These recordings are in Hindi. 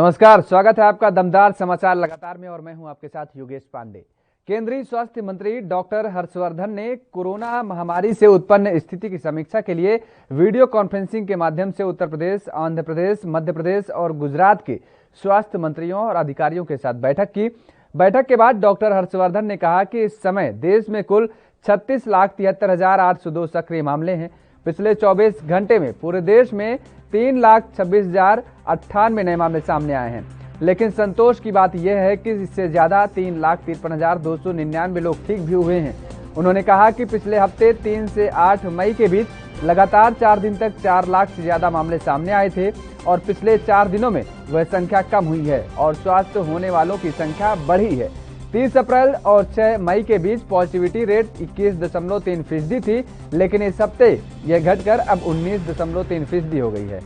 नमस्कार, स्वागत है आपका दमदार समाचार लगातार में और मैं हूं आपके साथ योगेश पांडे। केंद्रीय स्वास्थ्य मंत्री डॉक्टर हर्षवर्धन ने कोरोना महामारी से उत्पन्न स्थिति की समीक्षा के लिए वीडियो कॉन्फ्रेंसिंग के माध्यम से उत्तर प्रदेश, आंध्र प्रदेश, मध्य प्रदेश और गुजरात के स्वास्थ्य मंत्रियों और अधिकारियों के साथ बैठक की। बैठक के बाद डॉक्टर हर्षवर्धन ने कहा कि इस समय देश में कुल 36,73,802 सक्रिय मामले हैं। पिछले 24 घंटे में पूरे देश में 3,26,098 नए मामले सामने आए हैं, लेकिन संतोष की बात यह है कि इससे ज्यादा 3,53,299 लोग ठीक भी हुए हैं। उन्होंने कहा कि पिछले हफ्ते 3 से 8 मई के बीच लगातार 4 दिन तक 4 लाख से ज्यादा मामले सामने आए थे और पिछले 4 दिनों में वह संख्या कम हुई है और स्वस्थ होने वालों की संख्या बढ़ी है। 30 अप्रैल और 6 मई के बीच पॉजिटिविटी रेट 21.3% थी, लेकिन इस हफ्ते यह घटकर अब 19.3% हो गई है।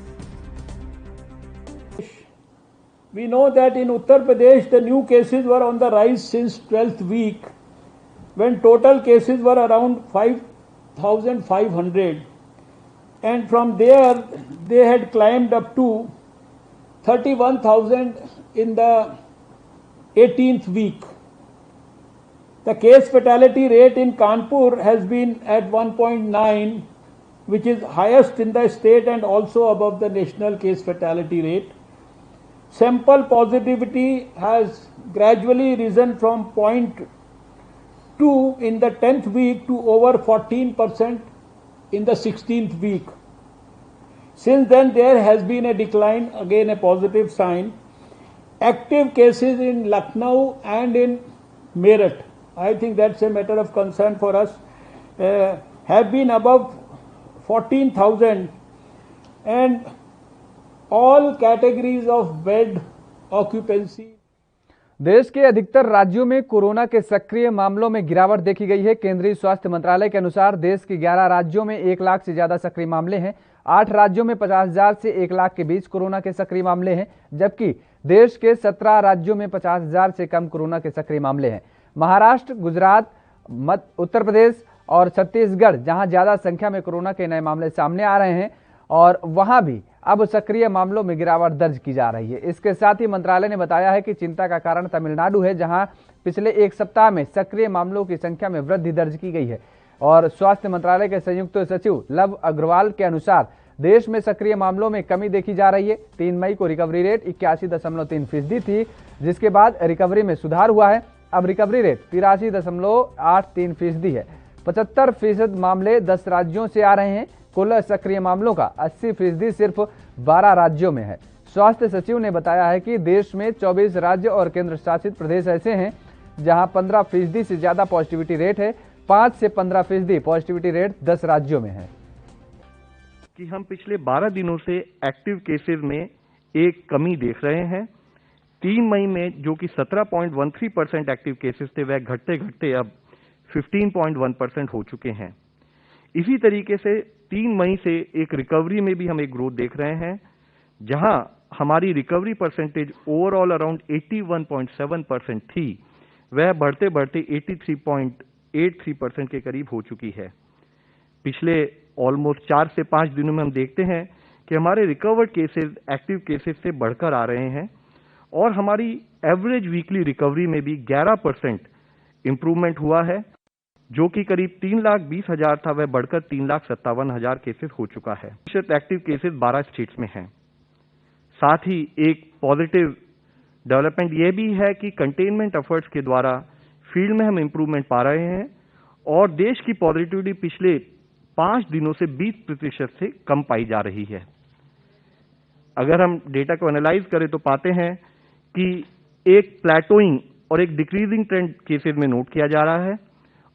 We know that in Uttar Pradesh the new cases were on the rise since 12th week, when total cases were around 5,500, and from there they had climbed up to 31,000 in the 18th week. The case fatality rate in Kanpur has been at 1.9, which is highest in the state and also above the national case fatality rate. Sample positivity has gradually risen from 0.2 in the 10th week to over 14% in the 16th week. Since then there has been a decline, again a positive sign. Active cases in Lucknow and in Meerut, I think that's a matter of concern for us, have been above 14,000, and all categories of bed occupancy. देश के अधिकतर राज्यों में कोरोना के सक्रिय मामलों में गिरावट देखी गई है। केंद्रीय स्वास्थ्य मंत्रालय के अनुसार देश के 11 राज्यों में 1 लाख से ज्यादा सक्रिय मामले हैं। 8 राज्यों में 50,000 से 1 लाख के बीच कोरोना के सक्रिय मामले हैं, जबकि देश के 17 राज्यों में 50,000 से कम कोरोना के सक्रिय मामले हैं। महाराष्ट्र, गुजरात, उत्तर प्रदेश और छत्तीसगढ़, जहां ज्यादा संख्या में कोरोना के नए मामले सामने आ रहे हैं और वहां भी अब सक्रिय मामलों में गिरावट दर्ज की जा रही है। इसके साथ ही मंत्रालय ने बताया है कि चिंता का कारण तमिलनाडु है, जहां पिछले 1 सप्ताह में सक्रिय मामलों की संख्या में वृद्धि दर्ज की गई है। और स्वास्थ्य मंत्रालय के संयुक्त सचिव लव अग्रवाल के अनुसार देश में सक्रिय मामलों में कमी देखी जा रही है। 3 मई को रिकवरी रेट 81.3% थी, जिसके बाद रिकवरी में सुधार हुआ है। अब रिकवरी रेट 83.83% है। 75% मामले 10 राज्यों से आ रहे हैं। कुल सक्रिय मामलों का 80% सिर्फ 12 राज्यों में है। स्वास्थ्य सचिव ने बताया है कि देश में 24 राज्य और केंद्र शासित प्रदेश ऐसे हैं जहां 15% से ज्यादा पॉजिटिविटी रेट है। 5 से 15% पॉजिटिविटी रेट 10 राज्यों में है। कि हम पिछले 12 दिनों से एक्टिव केसेस में एक कमी देख रहे हैं। 3 मई में जो कि 17.13% एक्टिव केसेस थे, वह घटते घटते अब 15.1% हो चुके हैं। इसी तरीके से 3 मई से एक रिकवरी में भी हम एक ग्रोथ देख रहे हैं, जहां हमारी रिकवरी परसेंटेज ओवरऑल अराउंड 81.7% थी, वह बढ़ते बढ़ते 83.83% के करीब हो चुकी है। पिछले ऑलमोस्ट 4 से 5 दिनों में हम देखते हैं कि हमारे रिकवर्ड केसेस एक्टिव केसेस से बढ़कर आ रहे हैं और हमारी एवरेज वीकली रिकवरी में भी 11% इंप्रूवमेंट हुआ है, जो कि करीब 3,20,000 था, वह बढ़कर 3,57,000 केसेस हो चुका है। एक्टिव केसेस 12 स्टेट्स में हैं। साथ ही एक पॉजिटिव डेवलपमेंट यह भी है कि कंटेनमेंट एफर्ट्स के द्वारा फील्ड में हम इंप्रूवमेंट पा रहे हैं और देश की पॉजिटिविटी पिछले 5 दिनों से 20% से कम पाई जा रही है। अगर हम डेटा को एनालाइज करें तो पाते हैं कि एक प्लेटोइंग और एक डिक्रीजिंग ट्रेंड केसेस में नोट किया जा रहा है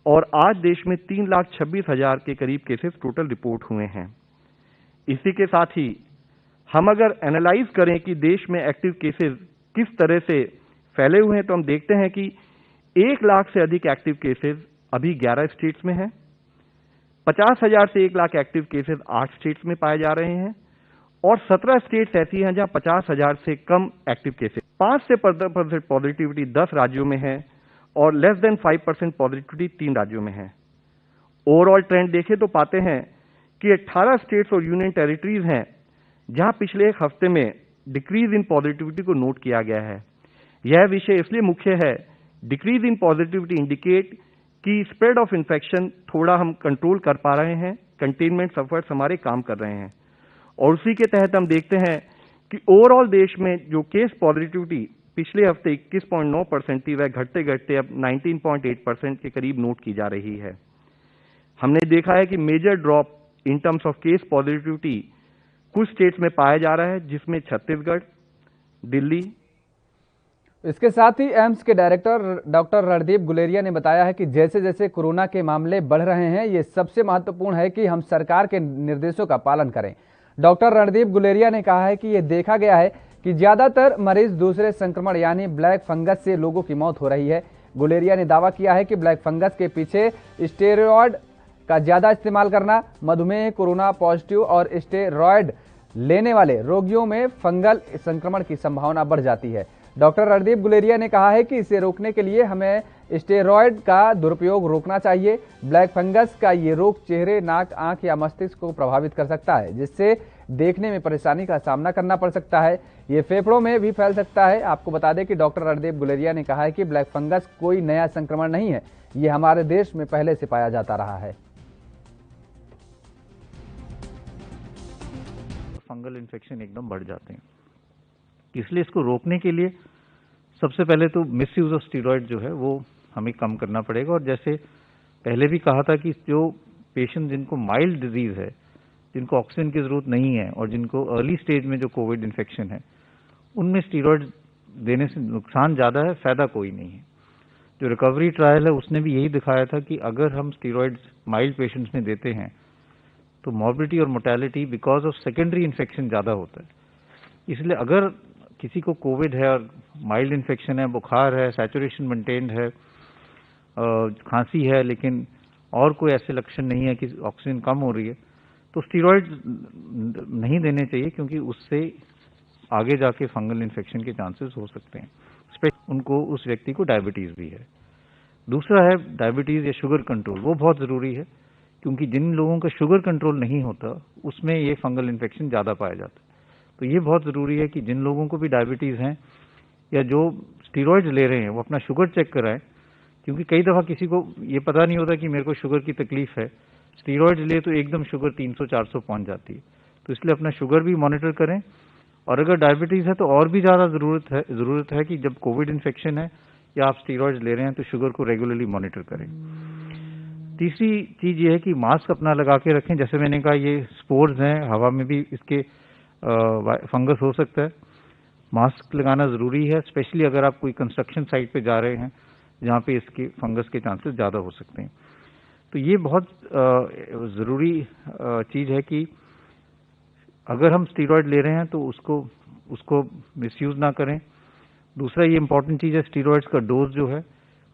और आज देश में 3,26,000 के करीब केसेस टोटल रिपोर्ट हुए हैं। इसी के साथ ही हम अगर एनालाइज करें कि देश में एक्टिव केसेस किस तरह से फैले हुए हैं, तो हम देखते हैं कि 1 लाख से अधिक एक्टिव केसेस अभी 11 स्टेट्स में हैं। 50,000 से 1 लाख एक्टिव केसेस 8 स्टेट्स में पाए जा रहे हैं और 17 स्टेट्स ऐसी हैं जहां 50,000 से कम एक्टिव केसेस। 5 से 15% पॉजिटिविटी 10 राज्यों में है और लेस देन 5% पॉजिटिविटी 3 राज्यों में है। ओवरऑल ट्रेंड देखें तो पाते हैं कि 18 स्टेट्स और यूनियन टेरिटरीज हैं जहां पिछले एक हफ्ते में डिक्रीज इन पॉजिटिविटी को नोट किया गया है। यह विषय इसलिए मुख्य है, डिक्रीज इन पॉजिटिविटी इंडिकेट कि स्प्रेड ऑफ इन्फेक्शन थोड़ा हम कंट्रोल कर पा रहे हैं, कंटेनमेंट एफर्ट्स हमारे काम कर रहे हैं। और उसी के तहत हम देखते हैं कि ओवरऑल देश में जो केस पॉजिटिविटी पिछले हफ्ते 21.9% थी, वह घटते घटते अब 19.8% के करीब नोट की जा रही है। हमने देखा है कि major drop in terms of case positivity कुछ स्टेट्स में पाया जा रहा है, जिसमें छत्तीसगढ़, दिल्ली। इसके साथ ही एम्स के डायरेक्टर डॉक्टर रणदीप गुलेरिया ने बताया है कि जैसे जैसे कोरोना के मामले बढ़ रहे हैं, ये सबसे महत्वपूर्ण है कि हम सरकार के निर्देशों का पालन करें। डॉक्टर रणदीप गुलेरिया ने कहा है कि ये देखा गया है कि ज्यादातर मरीज दूसरे संक्रमण यानी ब्लैक फंगस से लोगों की मौत हो रही है। गुलेरिया ने दावा किया है कि ब्लैक फंगस के पीछे स्टेरॉयड का ज्यादा इस्तेमाल करना, मधुमेह, कोरोना पॉजिटिव और स्टेरॉयड लेने वाले रोगियों में फंगल संक्रमण की संभावना बढ़ जाती है। डॉक्टर रणदीप गुलेरिया ने कहा है कि इसे रोकने के लिए हमें स्टेरॉयड का दुरुपयोग रोकना चाहिए। ब्लैक फंगस का ये रोग चेहरे, नाक, आंख या मस्तिष्क को प्रभावित कर सकता है, जिससे देखने में परेशानी का सामना करना पड़ सकता है। ये फेफड़ों में भी फैल सकता है। आपको बता दें कि डॉक्टर रणदीप गुलेरिया ने कहा है कि ब्लैक फंगस कोई नया संक्रमण नहीं है, ये हमारे देश में पहले से पाया जाता रहा है। फंगल इन्फेक्शन एकदम बढ़ जाते हैं, इसलिए इसको रोकने के लिए सबसे पहले तो मिसयूज ऑफ स्टीरॉयड जो है वो हमें कम करना पड़ेगा। और जैसे पहले भी कहा था कि जो पेशेंट जिनको माइल्ड डिजीज है, जिनको ऑक्सीजन की जरूरत नहीं है और जिनको अर्ली स्टेज में जो कोविड इन्फेक्शन है, उनमें स्टीरॉयड देने से नुकसान ज़्यादा है, फायदा कोई नहीं है। जो रिकवरी ट्रायल है उसने भी यही दिखाया था कि अगर हम स्टीरॉयड माइल्ड पेशेंट्स में देते हैं तो मॉर्बिडिटी और mortality because of secondary infection ज़्यादा होता है। इसलिए अगर किसी को कोविड है और माइल्ड इन्फेक्शन है, बुखार है, सैचुरेशन मेंटेन्ड है, खांसी है, लेकिन और कोई ऐसे लक्षण नहीं है कि ऑक्सीजन कम हो रही है, तो स्टीरॉयड नहीं देने चाहिए, क्योंकि उससे आगे जाके फंगल इन्फेक्शन के चांसेस हो सकते हैं। उनको उस व्यक्ति को डायबिटीज़ भी है। दूसरा है डायबिटीज़ या शुगर कंट्रोल, वो बहुत ज़रूरी है, क्योंकि जिन लोगों का शुगर कंट्रोल नहीं होता उसमें ये फंगल इन्फेक्शन ज़्यादा पाया जाता है। तो ये बहुत ज़रूरी है कि जिन लोगों को भी डायबिटीज़ हैं या जो स्टीरॉयड ले रहे हैं वो अपना शुगर चेक कराएं, क्योंकि कई दफ़ा किसी को ये पता नहीं होता कि मेरे को शुगर की तकलीफ है, स्टीरॉयड ले तो एकदम शुगर 300-400 पहुंच जाती है। तो इसलिए अपना शुगर भी मॉनिटर करें। और अगर डायबिटीज़ है तो और भी ज़्यादा ज़रूरत है कि जब कोविड इन्फेक्शन है या आप स्टीरॉयड ले रहे हैं तो शुगर को रेगुलरली मॉनिटर करें। तीसरी चीज़ ये है कि मास्क अपना लगा के रखें। जैसे मैंने कहा, ये स्पोर्स हैं, हवा में भी इसके फंगस हो सकता है। मास्क लगाना ज़रूरी है, स्पेशली अगर आप कोई कंस्ट्रक्शन साइट पे जा रहे हैं जहाँ पे इसके फंगस के चांसेस ज़्यादा हो सकते हैं। तो ये बहुत ज़रूरी चीज़ है कि अगर हम स्टीरॉयड ले रहे हैं तो उसको मिसयूज़ ना करें। दूसरा ये इंपॉर्टेंट चीज़ है, स्टीरॉयड्स का डोज जो है,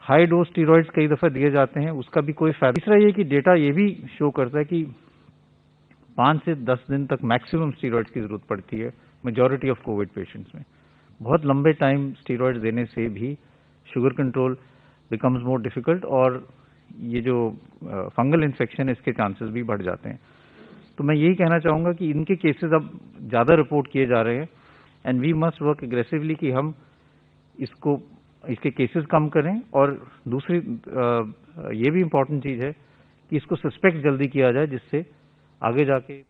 हाई डोज स्टीरॉयड्स कई दफ़ा दिए जाते हैं, उसका भी कोई फायदा। तीसरा ये कि डेटा ये भी शो करता है कि 5 से 10 दिन तक मैक्सिमम स्टीरॉयड्स की ज़रूरत पड़ती है मेजॉरिटी ऑफ कोविड पेशेंट्स में। बहुत लंबे टाइम स्टीरॉयड्स देने से भी sugar control becomes more difficult और ये जो फंगल इन्फेक्शन है इसके चांसेस भी बढ़ जाते हैं। तो मैं यही कहना चाहूँगा कि इनके केसेस अब ज़्यादा रिपोर्ट किए जा रहे हैं and we must work aggressively कि हम इसके केसेस कम करें। और दूसरी ये भी इम्पोर्टेंट चीज़ है कि इसको सस्पेक्ट जल्दी किया जाए, जिससे आगे जाके।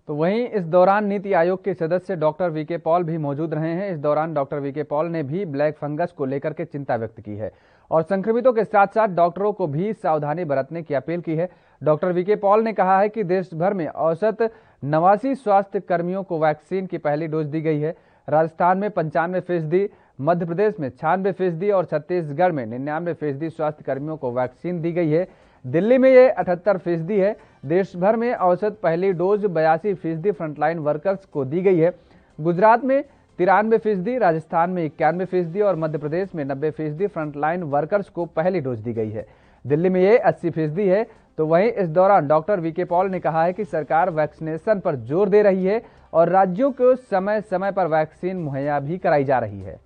तो वहीं इस दौरान नीति आयोग के सदस्य डॉक्टर वीके पॉल भी मौजूद रहे हैं। इस दौरान डॉक्टर वीके पॉल ने भी ब्लैक फंगस को लेकर के चिंता व्यक्त की है और संक्रमितों के साथ साथ डॉक्टरों को भी सावधानी बरतने की अपील की है। डॉक्टर वीके पॉल ने कहा है कि देश भर में औसत 89 स्वास्थ्य कर्मियों को वैक्सीन की पहली डोज दी गई है। राजस्थान में 95%, मध्य प्रदेश में 96% और छत्तीसगढ़ में 99% स्वास्थ्य कर्मियों को वैक्सीन दी गई है। दिल्ली में ये 78% है। देश भर में औसत पहली डोज 82% फ्रंटलाइन वर्कर्स को दी गई है। गुजरात में 93%, राजस्थान में 91% और मध्य प्रदेश में 90% फ्रंटलाइन वर्कर्स को पहली डोज दी गई है। दिल्ली में ये 80% है। तो वहीं इस दौरान डॉक्टर वीके पॉल ने कहा है कि सरकार वैक्सीनेशन पर जोर दे रही है और राज्यों को समय समय पर वैक्सीन मुहैया भी कराई जा रही है।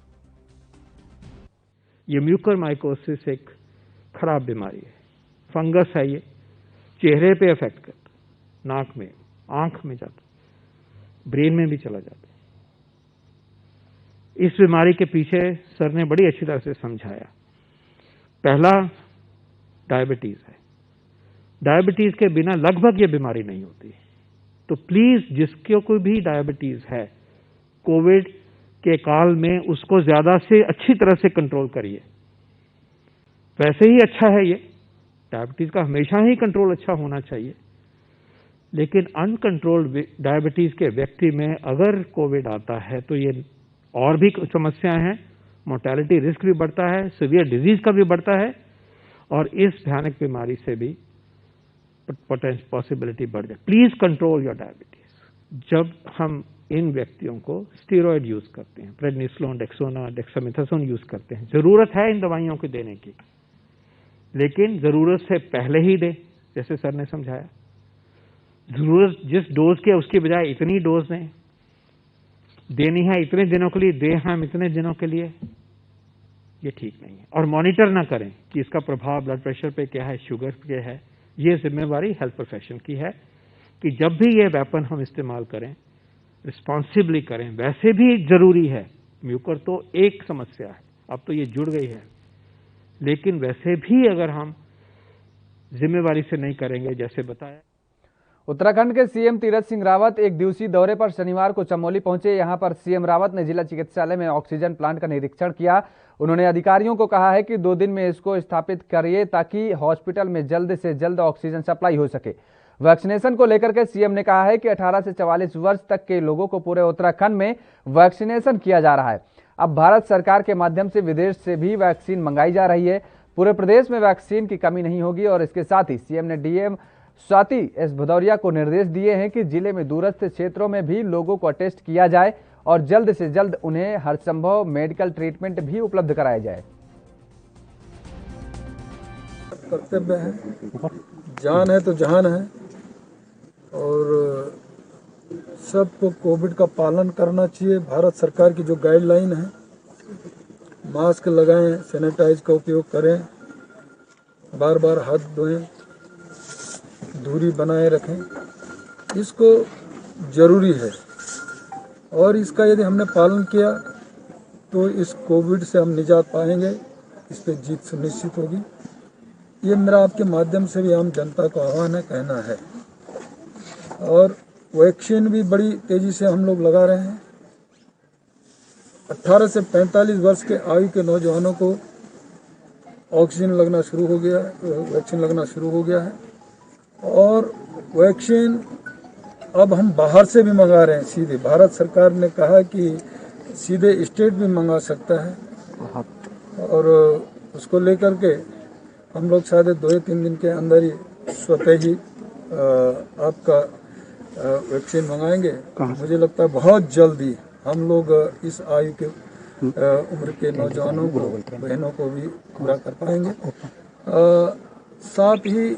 ये म्यूकरमाइकोसिस एक खराब बीमारी है, फंगस है, ये चेहरे पे इफेक्ट करता, नाक में, आंख में जाता, ब्रेन में भी चला जाता। इस बीमारी के पीछे सर ने बड़ी अच्छी तरह से समझाया। पहला डायबिटीज है। डायबिटीज के बिना लगभग ये बीमारी नहीं होती। तो प्लीज जिसको कोई भी डायबिटीज है, कोविड के काल में उसको ज्यादा से अच्छी तरह से कंट्रोल करिए। वैसे ही अच्छा है ये, डायबिटीज का हमेशा ही कंट्रोल अच्छा होना चाहिए, लेकिन अनकंट्रोल्ड डायबिटीज के व्यक्ति में अगर कोविड आता है तो ये और भी समस्याएं हैं। मोर्टेलिटी रिस्क भी बढ़ता है, सीवियर डिजीज का भी बढ़ता है, और इस भयानक बीमारी से भी पॉसिबिलिटी बढ़ जाए। Please control your diabetes. जब हम इन व्यक्तियों को स्टेरॉयड यूज करते हैं, प्रेडनिसोलोन, डेक्सोना, डेक्सामेथासोन यूज करते हैं, जरूरत है इन दवाइयों को देने की, लेकिन जरूरत से पहले ही दे, जैसे सर ने समझाया। जरूरत जिस डोज के उसकी बजाय इतनी डोज दें, देनी है इतने दिनों के लिए, दे हम इतने दिनों के लिए, ये ठीक नहीं है। और मॉनिटर ना करें कि इसका प्रभाव ब्लड प्रेशर पे क्या है, शुगर पे है। ये जिम्मेवारी हेल्थ प्रोफेशन की है कि जब भी ये वेपन हम इस्तेमाल करें, रिस्पॉन्सिबली करें। वैसे भी जरूरी है, म्यूकर तो एक समस्या है, अब तो ये जुड़ गई है, लेकिन वैसे भी अगर हम जिम्मेवारी से नहीं करेंगे, जैसे बताया। उत्तराखंड के सीएम तीरथ सिंह रावत एक दिवसीय दौरे पर शनिवार को चमोली पहुंचे। यहां पर सीएम रावत ने जिला चिकित्सालय में ऑक्सीजन प्लांट का निरीक्षण किया। उन्होंने अधिकारियों को कहा है कि 2 दिन में इसको स्थापित करिए ताकि हॉस्पिटल में जल्द से जल्द ऑक्सीजन सप्लाई हो सके। वैक्सीनेशन को लेकर के सीएम ने कहा है कि 18 से 44 वर्ष तक के लोगों को पूरे उत्तराखंड में वैक्सीनेशन किया जा रहा है। अब भारत सरकार के माध्यम से विदेश से भी वैक्सीन मंगाई जा रही है। पूरे प्रदेश में वैक्सीन की कमी नहीं होगी। और इसके साथ ही सीएम ने डीएम स्वाति एस भदौरिया को निर्देश दिए हैं कि जिले में दूरस्थ क्षेत्रों में भी लोगों को टेस्ट किया जाए और जल्द से जल्द उन्हें हर संभव मेडिकल ट्रीटमेंट भी उपलब्ध कराया जाए। कर्तव्य है, जान है तो जहान है, और सबको कोविड का पालन करना चाहिए। भारत सरकार की जो गाइडलाइन है, मास्क लगाएं, सैनिटाइज का उपयोग करें, बार बार हाथ धोएं, दूरी बनाए रखें, इसको जरूरी है। और इसका यदि हमने पालन किया तो इस कोविड से हम निजात पाएंगे, इस पर जीत सुनिश्चित होगी। ये मेरा आपके माध्यम से भी आम जनता को आह्वान है, कहना है। और वैक्सीन भी बड़ी तेजी से हम लोग लगा रहे हैं। 18 से 45 वर्ष के आयु के नौजवानों को ऑक्सीजन लगना शुरू हो गया है, वैक्सीन लगना शुरू हो गया है। और वैक्सीन अब हम बाहर से भी मंगा रहे हैं सीधे। भारत सरकार ने कहा कि सीधे स्टेट भी मंगा सकता है, और उसको लेकर के हम लोग शायद 2 या 3 दिन के अंदर ही स्वतः ही आपका वैक्सीन मंगाएंगे। मुझे लगता है बहुत जल्दी हम लोग इस आयु के उम्र के नौजवानों को, बहनों को भी पूरा कर पाएंगे। साथ ही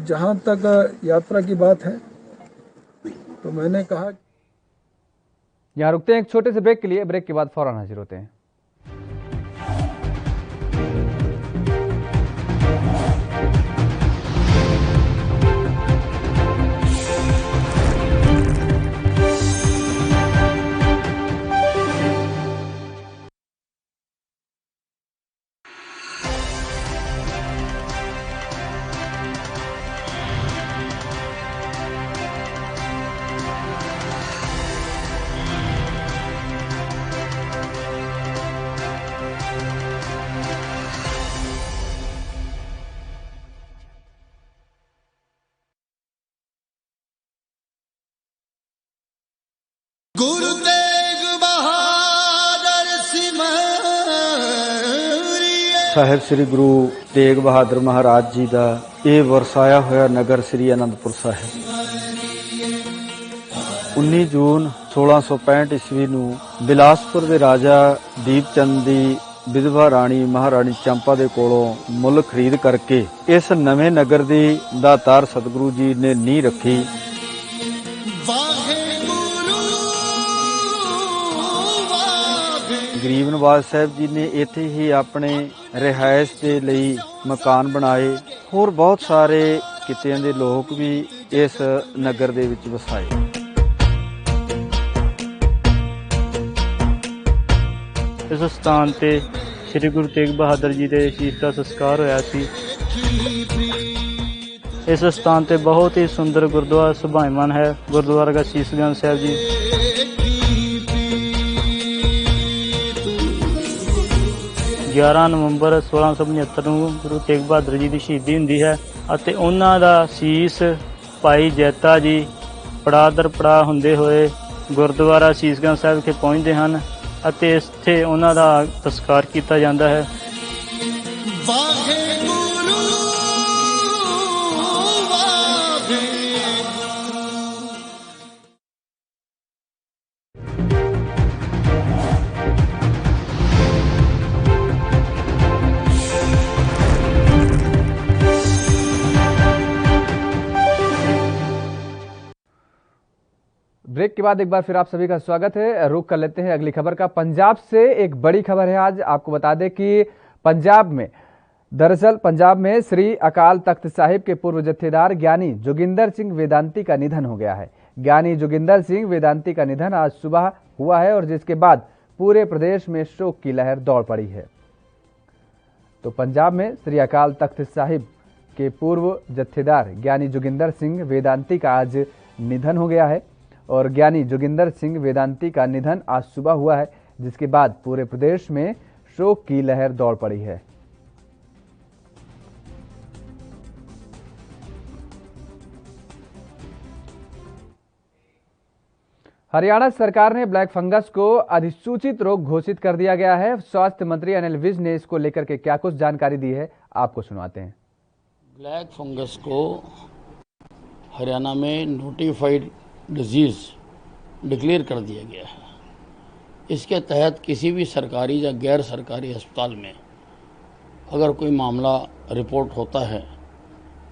जहाँ तक यात्रा की बात है, तो मैंने कहा। यहाँ रुकते हैं एक छोटे से ब्रेक के लिए। ब्रेक के बाद फौरन हाजिर होते हैं। गुरु तेग बहादुर ਸਾਹਿਬ ਸ੍ਰੀ ਗੁਰੂ ਤੇਗ ਬਹਾਦਰ ਮਹਾਰਾਜ ਜੀ ਦਾ ਇਹ ਵਰਸਾਇਆ ਹੋਇਆ ਨਗਰ ਸ੍ਰੀ ਅਨੰਦਪੁਰ ਸਾਹਿਬ 19 ਜੂਨ 1665 ਈਸਵੀ ਨੂੰ ਬਿਲਾਸਪੁਰ ਦੇ ਰਾਜਾ ਦੀਪਚੰਦ ਦੀ ਵਿਧਵਾ ਰਾਣੀ ਮਹਾਰਾਣੀ ਚੰਪਾ ਦੇ ਕੋਲੋਂ ਮੁੱਲ ਖਰੀਦ ਕਰਕੇ ਇਸ ਨਵੇਂ ਨਗਰ ਦੀ ਦਾਤਾਰ ਸਤਿਗੁਰੂ ਜੀ ਨੇ ਨੀਂਹ ਰੱਖੀ। ਗਰੀਬ ਨਵਾਜ਼ ਸਾਹਿਬ ਜੀ ਨੇ ਇੱਥੇ ਹੀ ਆਪਣੇ ਰਿਹਾਇਸ਼ ਦੇ ਲਈ ਮਕਾਨ ਬਣਾਏ। ਹੋਰ ਬਹੁਤ ਸਾਰੇ ਕਿੱਤਿਆਂ ਦੇ ਲੋਕ ਵੀ ਇਸ ਨਗਰ ਦੇ ਵਿੱਚ ਵਸਾਏ। ਇਸ ਸਥਾਨ ਤੇ ਸ੍ਰੀ ਗੁਰੂ ਤੇਗ ਬਹਾਦਰ ਜੀ ਦੇ ਸ਼ਹੀਦ ਦਾ ਸੰਸਕਾਰ ਹੋਇਆ ਸੀ। ਇਸ ਸਥਾਨ ਤੇ ਬਹੁਤ ਹੀ ਸੁੰਦਰ ਗੁਰਦੁਆਰਾ ਸੁਭਾਈਮਾਨ ਹੈ। ਗੁਰਦੁਆਰਾ ਦਾ ਸੀਸਗੰਜ ਸਾਹਿਬ ਜੀ 11 ਨਵੰਬਰ 1675 ਨੂੰ ਗੁਰੂ ਤੇਗ ਬਹਾਦਰ ਜੀ ਦੀ ਸ਼ਹੀਦੀ ਹੁੰਦੀ ਹੈ ਅਤੇ ਉਹਨਾਂ ਦਾ ਸੀਸ ਭਾਈ ਜੈਤਾ ਜੀ ਪੜਾਅ ਦਰ ਪੜਾਅ ਹੁੰਦੇ ਹੋਏ ਗੁਰਦੁਆਰਾ ਸੀਸਗੰਜ ਸਾਹਿਬ ਵਿਖੇ ਪਹੁੰਚਦੇ ਹਨ ਅਤੇ ਇੱਥੇ ਉਹਨਾਂ ਦਾ ਸੰਸਕਾਰ ਕੀਤਾ ਜਾਂਦਾ ਹੈ। ब्रेक के बाद एक बार फिर आप सभी का स्वागत है। रुख कर लेते हैं अगली खबर का। पंजाब से एक बड़ी खबर है। आज आपको बता दें कि पंजाब में श्री अकाल तख्त साहिब के पूर्व जत्थेदार ज्ञानी जोगिंदर सिंह वेदांती का निधन हो गया है। ज्ञानी जोगिंदर सिंह वेदांती का निधन आज सुबह हुआ है और जिसके बाद पूरे प्रदेश में शोक की लहर दौड़ पड़ी है। तो पंजाब में श्री अकाल तख्त साहिब के पूर्व जत्थेदार ज्ञानी जोगिंदर सिंह वेदांती का आज निधन हो गया है और ज्ञानी जोगिंदर सिंह वेदांती का निधन आज सुबह हुआ है, जिसके बाद पूरे प्रदेश में शोक की लहर दौड़ पड़ी है। हरियाणा सरकार ने ब्लैक फंगस को अधिसूचित रोग घोषित कर दिया गया है। स्वास्थ्य मंत्री अनिल विज ने इसको लेकर के क्या कुछ जानकारी दी है, आपको सुनाते हैं। ब्लैक फंगस को हरियाणा में नोटिफाइड डिजीज़ डिक्लेयर कर दिया गया है। इसके तहत किसी भी सरकारी या गैर सरकारी अस्पताल में अगर कोई मामला रिपोर्ट होता है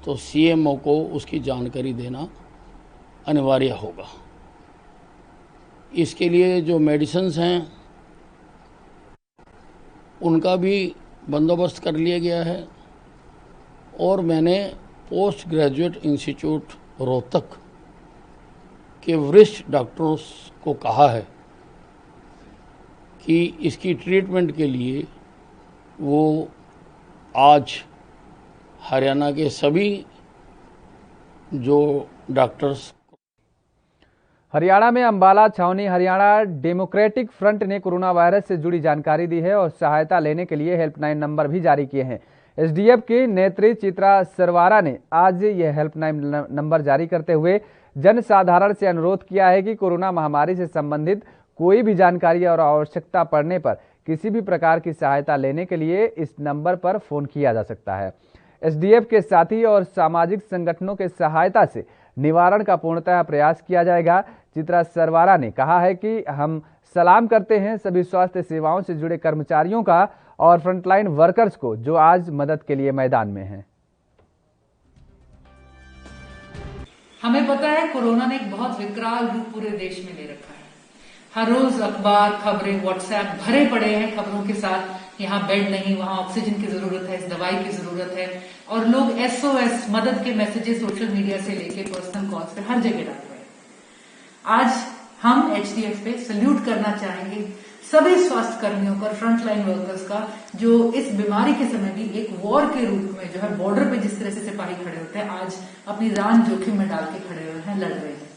तो सीएमओ को उसकी जानकारी देना अनिवार्य होगा। इसके लिए जो मेडिसिन्स हैं उनका भी बंदोबस्त कर लिया गया है और मैंने पोस्ट ग्रेजुएट इंस्टीट्यूट रोहतक के वरिष्ठ डॉक्टरों को कहा है कि इसकी ट्रीटमेंट के लिए वो आज हरियाणा के सभी जो डॉक्टर्स। हरियाणा में अंबाला छावनी हरियाणा डेमोक्रेटिक फ्रंट ने कोरोना वायरस से जुड़ी जानकारी दी है और सहायता लेने के लिए हेल्पलाइन नंबर भी जारी किए हैं। एसडीएफ की नेत्री चित्रा सरवारा ने आज यह हेल्पलाइन नंबर जारी करते हुए जन साधारण से अनुरोध किया है कि कोरोना महामारी से संबंधित कोई भी जानकारी और आवश्यकता पड़ने पर किसी भी प्रकार की सहायता लेने के लिए इस नंबर पर फोन किया जा सकता है। एसडीएफ के साथी और सामाजिक संगठनों के सहायता से निवारण का पूर्णतः प्रयास किया जाएगा। चित्रा सरवारा ने कहा है कि हम सलाम करते हैं सभी स्वास्थ्य सेवाओं से जुड़े कर्मचारियों का और फ्रंटलाइन वर्कर्स को जो आज मदद के लिए मैदान में हैं। हमें पता है कोरोना ने एक बहुत विकराल रूप पूरे देश में ले रखा है। हर रोज अखबार खबरें व्हाट्सएप भरे पड़े हैं खबरों के साथ। यहाँ बेड नहीं, वहां ऑक्सीजन की जरूरत है, इस दवाई की जरूरत है और लोग एसओएस मदद के मैसेजेस सोशल मीडिया से लेके पर्सनल कॉल्स पे हर जगह डाल रहे हैं। आज हम एचडीएफ पे सल्यूट करना चाहेंगे सभी स्वास्थ्य कर्मियों का, फ्रंटलाइन वर्कर्स का, जो इस बीमारी के समय भी एक वॉर के रूप में जो है बॉर्डर पे जिस तरह से सिपाही खड़े होते हैं आज अपनी जान जोखिम में डाल के खड़े हुए हैं, लड़ रहे हैं।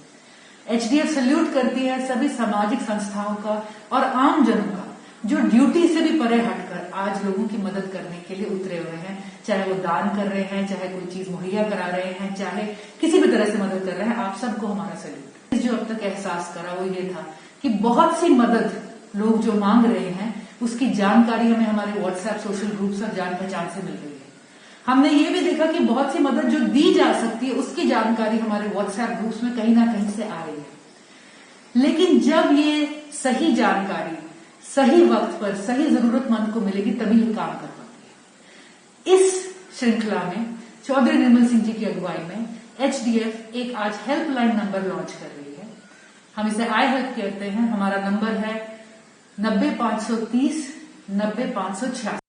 एचडीएफ सल्यूट करती है सभी सामाजिक संस्थाओं का और आम जनों का जो ड्यूटी से भी परे हटकर आज लोगों की मदद करने के लिए उतरे हुए हैं, चाहे वो दान कर रहे हैं, चाहे कोई चीज मुहैया करा रहे हैं, चाहे किसी भी तरह से मदद कर रहे हैं। आप सबको हमारा सल्यूट। जो अब तक एहसास करा वो ये था कि बहुत सी मदद लोग जो मांग रहे हैं उसकी जानकारी हमें हमारे व्हाट्सएप सोशल ग्रुप्स और जान पहचान से मिल रही है। हमने ये भी देखा कि बहुत सी मदद जो दी जा सकती है उसकी जानकारी हमारे व्हाट्सएप ग्रुप्स में कहीं ना कहीं से आ रही है। लेकिन जब ये सही जानकारी सही वक्त पर सही जरूरतमंद को मिलेगी तभी ये काम कर पाती है। इस श्रृंखला में चौधरी निर्मल सिंह जी की अगुवाई में एचडीएफ एक आज हेल्पलाइन नंबर लॉन्च कर रही है। हम इसे आई हेल्प कहते हैं। हमारा नंबर है 90-530 90-586।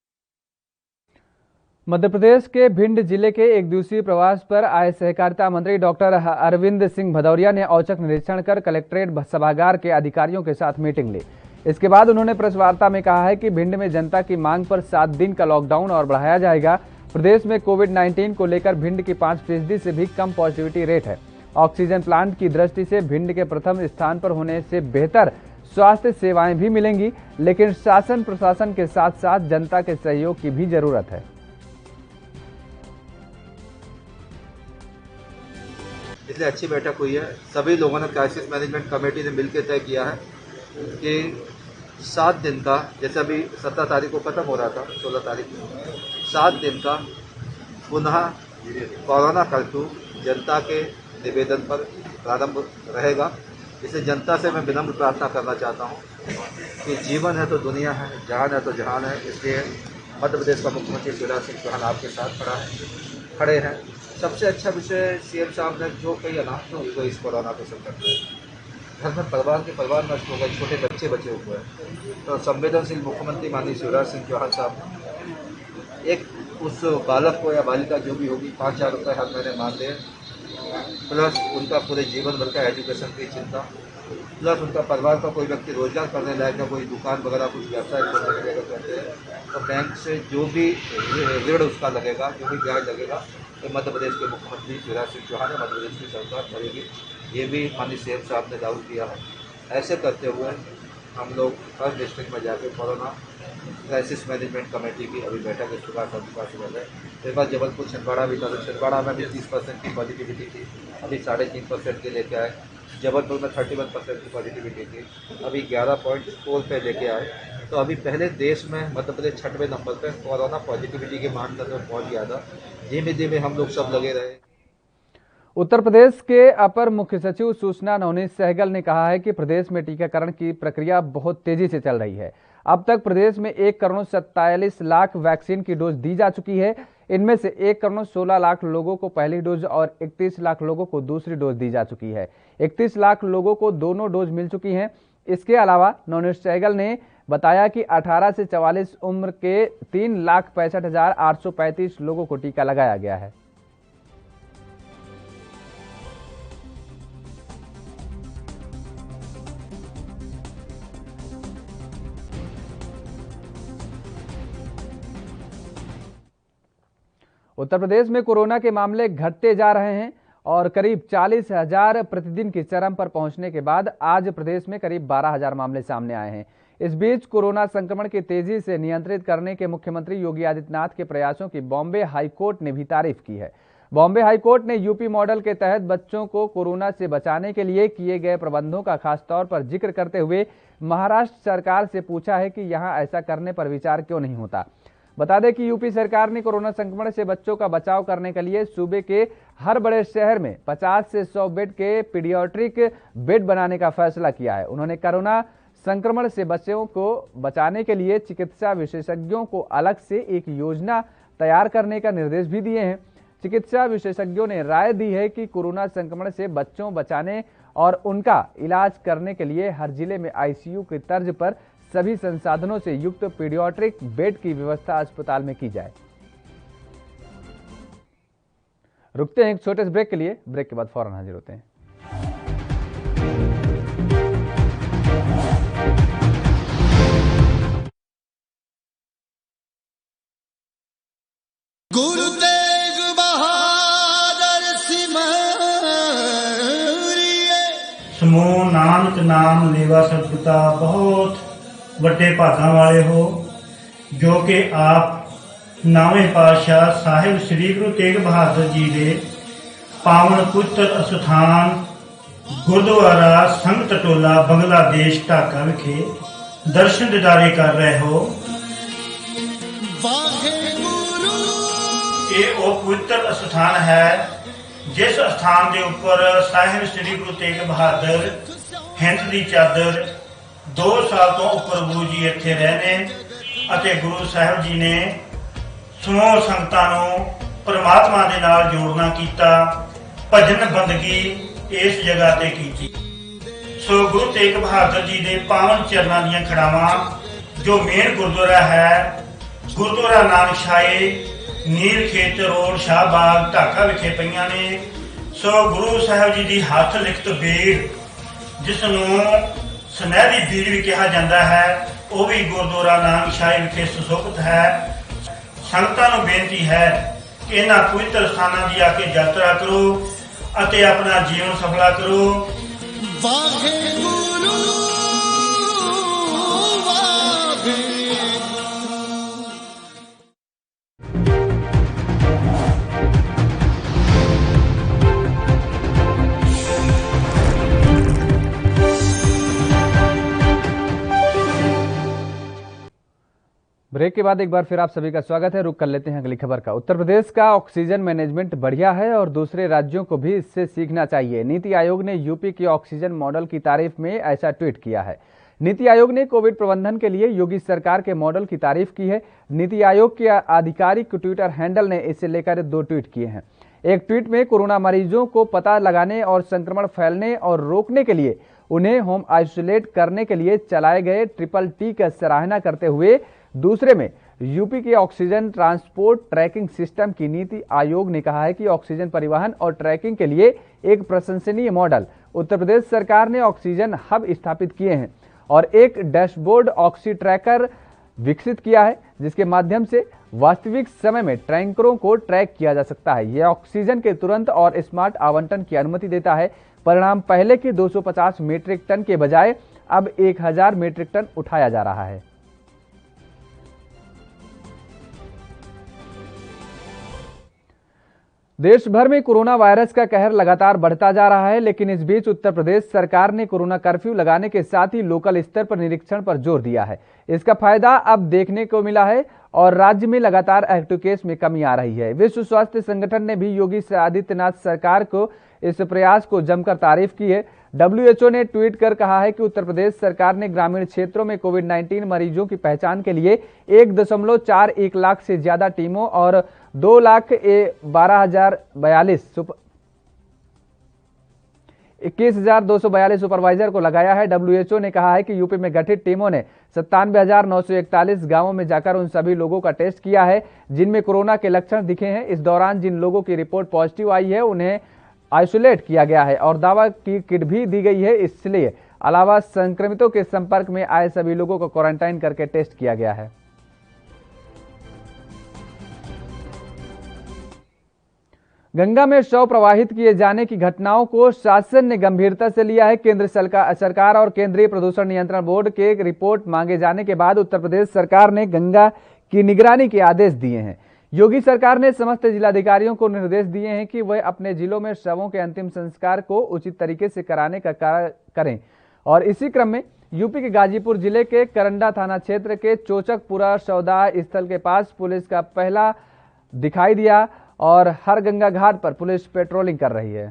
मध्य प्रदेश के भिंड जिले के एक दिवसीय प्रवास पर आए सहकारिता मंत्री डॉक्टर अरविंद सिंह भदौरिया ने औचक निरीक्षण कर कलेक्ट्रेट सभागार के अधिकारियों के साथ मीटिंग ली। इसके बाद उन्होंने प्रेस वार्ता में कहा है कि भिंड में जनता की मांग पर 7 दिन का लॉकडाउन और बढ़ाया जाएगा। प्रदेश में कोविड-19 को लेकर भिंड की 5% से भी कम पॉजिटिविटी रेट है। ऑक्सीजन प्लांट की दृष्टि से भिंड के प्रथम स्थान पर होने से बेहतर स्वास्थ्य सेवाएं भी मिलेंगी, लेकिन शासन प्रशासन के साथ साथ जनता के सहयोग की भी जरूरत है। इसलिए अच्छी बैठक हुई है। सभी लोगों ने क्राइसिस मैनेजमेंट कमेटी ने मिलकर तय किया है कि 7 दिन का, जैसे अभी 17 तारीख को खत्म हो रहा था, 16 तारीख को 7 दिन का पुनः कोरोना कर्फ्यू जनता के निवेदन पर प्रारंभ रहेगा। इसलिए जनता से मैं विनम्र प्रार्थना करना चाहता हूँ कि जीवन है तो दुनिया है, जान है तो जहान है। इसलिए मध्य प्रदेश का मुख्यमंत्री शिवराज सिंह चौहान आपके साथ खड़े हैं। सबसे अच्छा विषय सीएम साहब ने जो कई अनाथ हुई वो इस कोरोना के संकट में घर में परिवार नष्ट हो गए, छोटे बच्चे बचे हुए हैं। तो संवेदनशील मुख्यमंत्री माननीय शिवराज सिंह चौहान साहब एक उस बालक को या बालिका जो भी होगी 5,000 रुपये हर महीने मान दें, प्लस उनका पूरे जीवन भर का एजुकेशन की चिंता, प्लस उनका परिवार का कोई व्यक्ति रोजगार करने लायक है, कोई दुकान वगैरह कुछ व्यवसाय खोलने लगेगा कहते हैं, तो बैंक से जो भी ऋण उसका लगेगा, जो भी ब्याज लगेगा, तो मध्य प्रदेश के मुख्यमंत्री शिवराज सिंह चौहान मध्य प्रदेश की सरकार करेगी। ये भी माननीय सीएम साहब ने दावा किया है। ऐसे करते हुए हम लोग हर डिस्ट्रिक्ट में जाकर कोरोना क्राइसिस मैनेजमेंट कमेटी की अभी बैठक इस प्रकार है। फिर बाद जबलपुर छिंदवाड़ा भी था, तो छिंदवाड़ा में भी 30% की पॉजिटिविटी थी, अभी 3.5% के लेके आए। जबलपुर में 31% की पॉजिटिविटी थी, अभी 11.4 पे लेके आए। तो अभी पहले देश में मध्य प्रदेश 6वें नंबर पर कोरोना पॉजिटिविटी के मानदंड में पहुँच गया था। धीमे धीमे हम लोग सब लगे रहे। उत्तर प्रदेश के अपर मुख्य सचिव सूचना नवनीत सहगल ने कहा है कि प्रदेश में टीकाकरण की प्रक्रिया बहुत तेजी से चल रही है। अब तक प्रदेश में 1,47,00,000 वैक्सीन की डोज दी जा चुकी है। इनमें से 1,16,00,000 लोगों को पहली डोज और 31 लाख लोगों को दूसरी डोज दी जा चुकी है। 31 लाख लोगों को दोनों डोज मिल चुकी हैं। इसके अलावा नवनीत सहगल ने बताया कि 18 से 44 उम्र के 3,65,835 लोगों को टीका लगाया गया है। उत्तर प्रदेश में कोरोना के मामले घटते जा रहे हैं और करीब 40,000 प्रतिदिन की चरम पर पहुंचने के बाद आज प्रदेश में करीब 12,000 मामले सामने आए हैं। इस बीच कोरोना संक्रमण की तेजी से नियंत्रित करने के मुख्यमंत्री योगी आदित्यनाथ के प्रयासों की बॉम्बे हाईकोर्ट ने भी तारीफ की है। बॉम्बे हाईकोर्ट ने यूपी मॉडल के तहत बच्चों को कोरोना से बचाने के लिए किए गए प्रबंधों का खासतौर पर जिक्र करते हुए महाराष्ट्र सरकार से पूछा है कि यहां ऐसा करने पर विचार क्यों नहीं होता। बता दें कि यूपी सरकार ने कोरोना संक्रमण से बच्चों का बचाव करने के लिए सूबे के हर बड़े शहर में 50 से 100 बेड के पीडियाट्रिक बेड बनाने का फैसला किया है। उन्होंने कोरोना संक्रमण से बच्चों को बचाने के लिए चिकित्सा विशेषज्ञों को अलग से एक योजना तैयार करने का निर्देश भी दिए हैं। चिकित्सा विशेषज्ञों ने राय दी है कि कोरोना संक्रमण से बच्चों बचाने और उनका इलाज करने के लिए हर जिले में आईसीयू की तर्ज पर सभी संसाधनों से युक्त पीडियाट्रिक बेड की व्यवस्था अस्पताल में की जाए। रुकते हैं एक छोटे से ब्रेक के लिए, ब्रेक के बाद फौरन हाजिर होते हैं। गुरु तेग बहादुर सिमरिए समूह नानक नाम लेवा सतपिता बहुत ਵੱਡੇ ਭਾਗਾਂ ਵਾਲੇ ਹੋ ਜੋ ਕਿ ਆਪ ਨਾਵੇਂ ਪਾਤਸ਼ਾਹ ਸਾਹਿਬ ਸ੍ਰੀ ਗੁਰੂ ਤੇਗ ਬਹਾਦਰ ਜੀ ਦੇ ਪਾਵਨ ਪੁੱਤਰ ਅਸਥਾਨ ਗੁਰਦੁਆਰਾ ਸੰਗਤ ਟੋਲਾ ਬੰਗਲਾਦੇਸ਼ ਢਾਕਾ ਵਿਖੇ ਦਰਸ਼ਨ ਦਿਦਾਰੇ ਕਰ ਰਹੇ ਹੋ। ਇਹ ਉਹ ਪਵਿੱਤਰ ਅਸਥਾਨ ਹੈ ਜਿਸ ਅਸਥਾਨ ਦੇ ਉੱਪਰ ਸਾਹਿਬ ਸ੍ਰੀ ਗੁਰੂ ਤੇਗ ਬਹਾਦਰ ਹਿੰਦ ਦੀ ਚਾਦਰ 2 ਸਾਲ ਤੋਂ ਉੱਪਰ ਗੁਰੂ ਜੀ ਇੱਥੇ ਰਹੇ ਨੇ ਅਤੇ ਗੁਰੂ ਸਾਹਿਬ ਜੀ ਨੇ ਸਮੂਹ ਸੰਗਤਾਂ ਨੂੰ ਪਰਮਾਤਮਾ ਦੇ ਨਾਲ ਜੋੜਨਾ ਕੀਤਾ, ਭਜਨ ਬੰਦਗੀ ਇਸ ਜਗ੍ਹਾ ਤੇ ਕੀਤੀ। ਸੋ ਗੁਰੂ ਤੇਗ ਬਹਾਦਰ ਜੀ ਦੇ ਪਾਵਨ ਚਰਨਾਂ ਦੀਆਂ ਖੜਾਵਾਂ ਜੋ ਮੇਨ ਗੁਰਦੁਆਰਾ ਹੈ ਗੁਰਦੁਆਰਾ ਨਾਨਕ ਸ਼ਾਹੀ ਨੀਲ ਖੇਤ ਰੋਡ ਸ਼ਾਹਬਾਗ ਢਾਕਾ ਵਿਖੇ ਪਈਆਂ ਨੇ। ਸੋ ਗੁਰੂ ਸਾਹਿਬ ਜੀ ਦੀ ਹੱਥ ਲਿਖਤ ਬੇੜ ਜਿਸ ਨੂੰ ਸੁਨਹਿਰੀ ਬੀੜ ਵੀ ਕਿਹਾ ਜਾਂਦਾ ਹੈ, ਉਹ ਵੀ ਗੁਰਦੁਆਰਾ ਨਾਨਕਸ਼ਾਹੀ ਵਿਖੇ ਸੁਸ਼ੋਭਿਤ ਹੈ। ਸੰਗਤਾਂ ਨੂੰ ਬੇਨਤੀ ਹੈ ਕਿ ਇਹਨਾਂ ਪਵਿੱਤਰ ਸਥਾਨਾਂ ਦੀ ਆ ਕੇ ਯਾਤਰਾ ਕਰੋ ਅਤੇ ਆਪਣਾ ਜੀਵਨ ਸਫਲਾ ਕਰੋ। ਵਾਹਿਗੁਰੂ ब्रेक के बाद एक बार फिर आप सभी का स्वागत है। रुक कर लेते हैं अगली खबर का। उत्तर प्रदेश का ऑक्सीजन मैनेजमेंट बढ़िया है और दूसरे राज्यों को भी इससे सीखना चाहिए। नीति आयोग ने यूपी के ऑक्सीजन मॉडल की तारीफ में ऐसा ट्वीट किया है। नीति आयोग ने कोविड प्रबंधन के लिए योगी सरकार के मॉडल की तारीफ की है। नीति आयोग के आधिकारिक ट्विटर हैंडल ने इसे लेकर 2 ट्वीट किए हैं। एक ट्वीट में कोरोना मरीजों को पता लगाने और संक्रमण फैलने और रोकने के लिए उन्हें होम आइसोलेट करने के लिए चलाए गए TTT का सराहना करते हुए, दूसरे में यूपी के ऑक्सीजन ट्रांसपोर्ट ट्रैकिंग सिस्टम की नीति आयोग ने कहा है कि ऑक्सीजन परिवहन और ट्रैकिंग के लिए एक प्रशंसनीय मॉडल उत्तर प्रदेश सरकार ने ऑक्सीजन हब स्थापित किए हैं और एक डैशबोर्ड ऑक्सी ट्रैकर विकसित किया है, जिसके माध्यम से वास्तविक समय में टैंकरों को ट्रैक किया जा सकता है। यह ऑक्सीजन के तुरंत और स्मार्ट आवंटन की अनुमति देता है। परिणाम पहले के 250 मीट्रिक टन के बजाय अब 1000 मीट्रिक टन उठाया जा रहा है। देश भर में कोरोना वायरस का कहर लगातार बढ़ता जा रहा है, लेकिन इस बीच उत्तर प्रदेश सरकार ने कोरोना कर्फ्यू लगाने के साथ ही लोकल स्तर पर निरीक्षण पर जोर दिया है। इसका फायदा अब देखने को मिला है और राज्य में लगातार एक्टिव केस में कमी आ रही है। विश्व स्वास्थ्य संगठन ने भी योगी आदित्यनाथ सरकार को इस प्रयास को जमकर तारीफ की है। WHO ने ट्वीट कर कहा है कि उत्तर प्रदेश सरकार ने ग्रामीण क्षेत्रों में कोविड-19 मरीजों की पहचान के लिए 1.41 लाख से ज्यादा टीमों और 21,242 सुपरवाइजर को लगाया है। WHO ने कहा है कि यूपी में गठित टीमों ने 97,941 गांवों में जाकर उन सभी लोगों का टेस्ट किया है जिनमें कोरोना के लक्षण दिखे हैं। इस दौरान जिन लोगों की रिपोर्ट पॉजिटिव आई है उन्हें आइसोलेट किया गया है और दवा की किट भी दी गई है। इसलिए अलावा संक्रमितों के संपर्क में आए सभी लोगों को क्वारंटाइन करके टेस्ट किया गया है। गंगा में शव प्रवाहित किए जाने की घटनाओं को शासन ने गंभीरता से लिया है। केंद्र सरकार और केंद्रीय प्रदूषण नियंत्रण बोर्ड के रिपोर्ट मांगे जाने के बाद उत्तर प्रदेश सरकार ने गंगा की निगरानी के आदेश दिए हैं। योगी सरकार ने समस्त जिलाधिकारियों को निर्देश दिए हैं कि वह अपने जिलों में शवों के अंतिम संस्कार को उचित तरीके से कराने का कार्य करें और इसी क्रम में यूपी के गाजीपुर जिले के करंडा थाना क्षेत्र के चोचकपुरा शवदाह स्थल के पास पुलिस का पहला दिखाई दिया और हर गंगा घाट पर पुलिस पेट्रोलिंग कर रही है।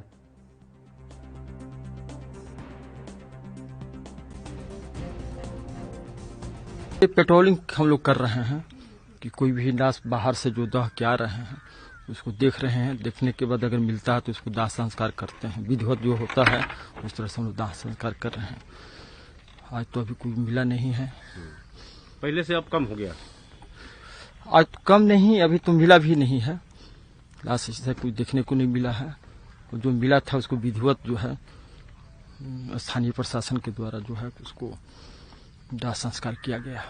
पेट्रोलिंग हम लोग कर रहे हैं कि कोई भी लाश बाहर से जो दह के आ रहे हैं उसको देख रहे हैं। देखने के बाद अगर मिलता है तो उसको दाह संस्कार करते हैं। विधिवत जो होता है उस तरह से हम लोग दाह संस्कार कर रहे हैं। आज तो अभी कोई मिला नहीं है। पहले से अब कम हो गया? आज तो कम नहीं, अभी तो मिला भी नहीं है। लाश ऐसा कुछ देखने को नहीं मिला है। जो मिला था उसको विधिवत जो है स्थानीय प्रशासन के द्वारा जो है उसको दाह संस्कार किया गया।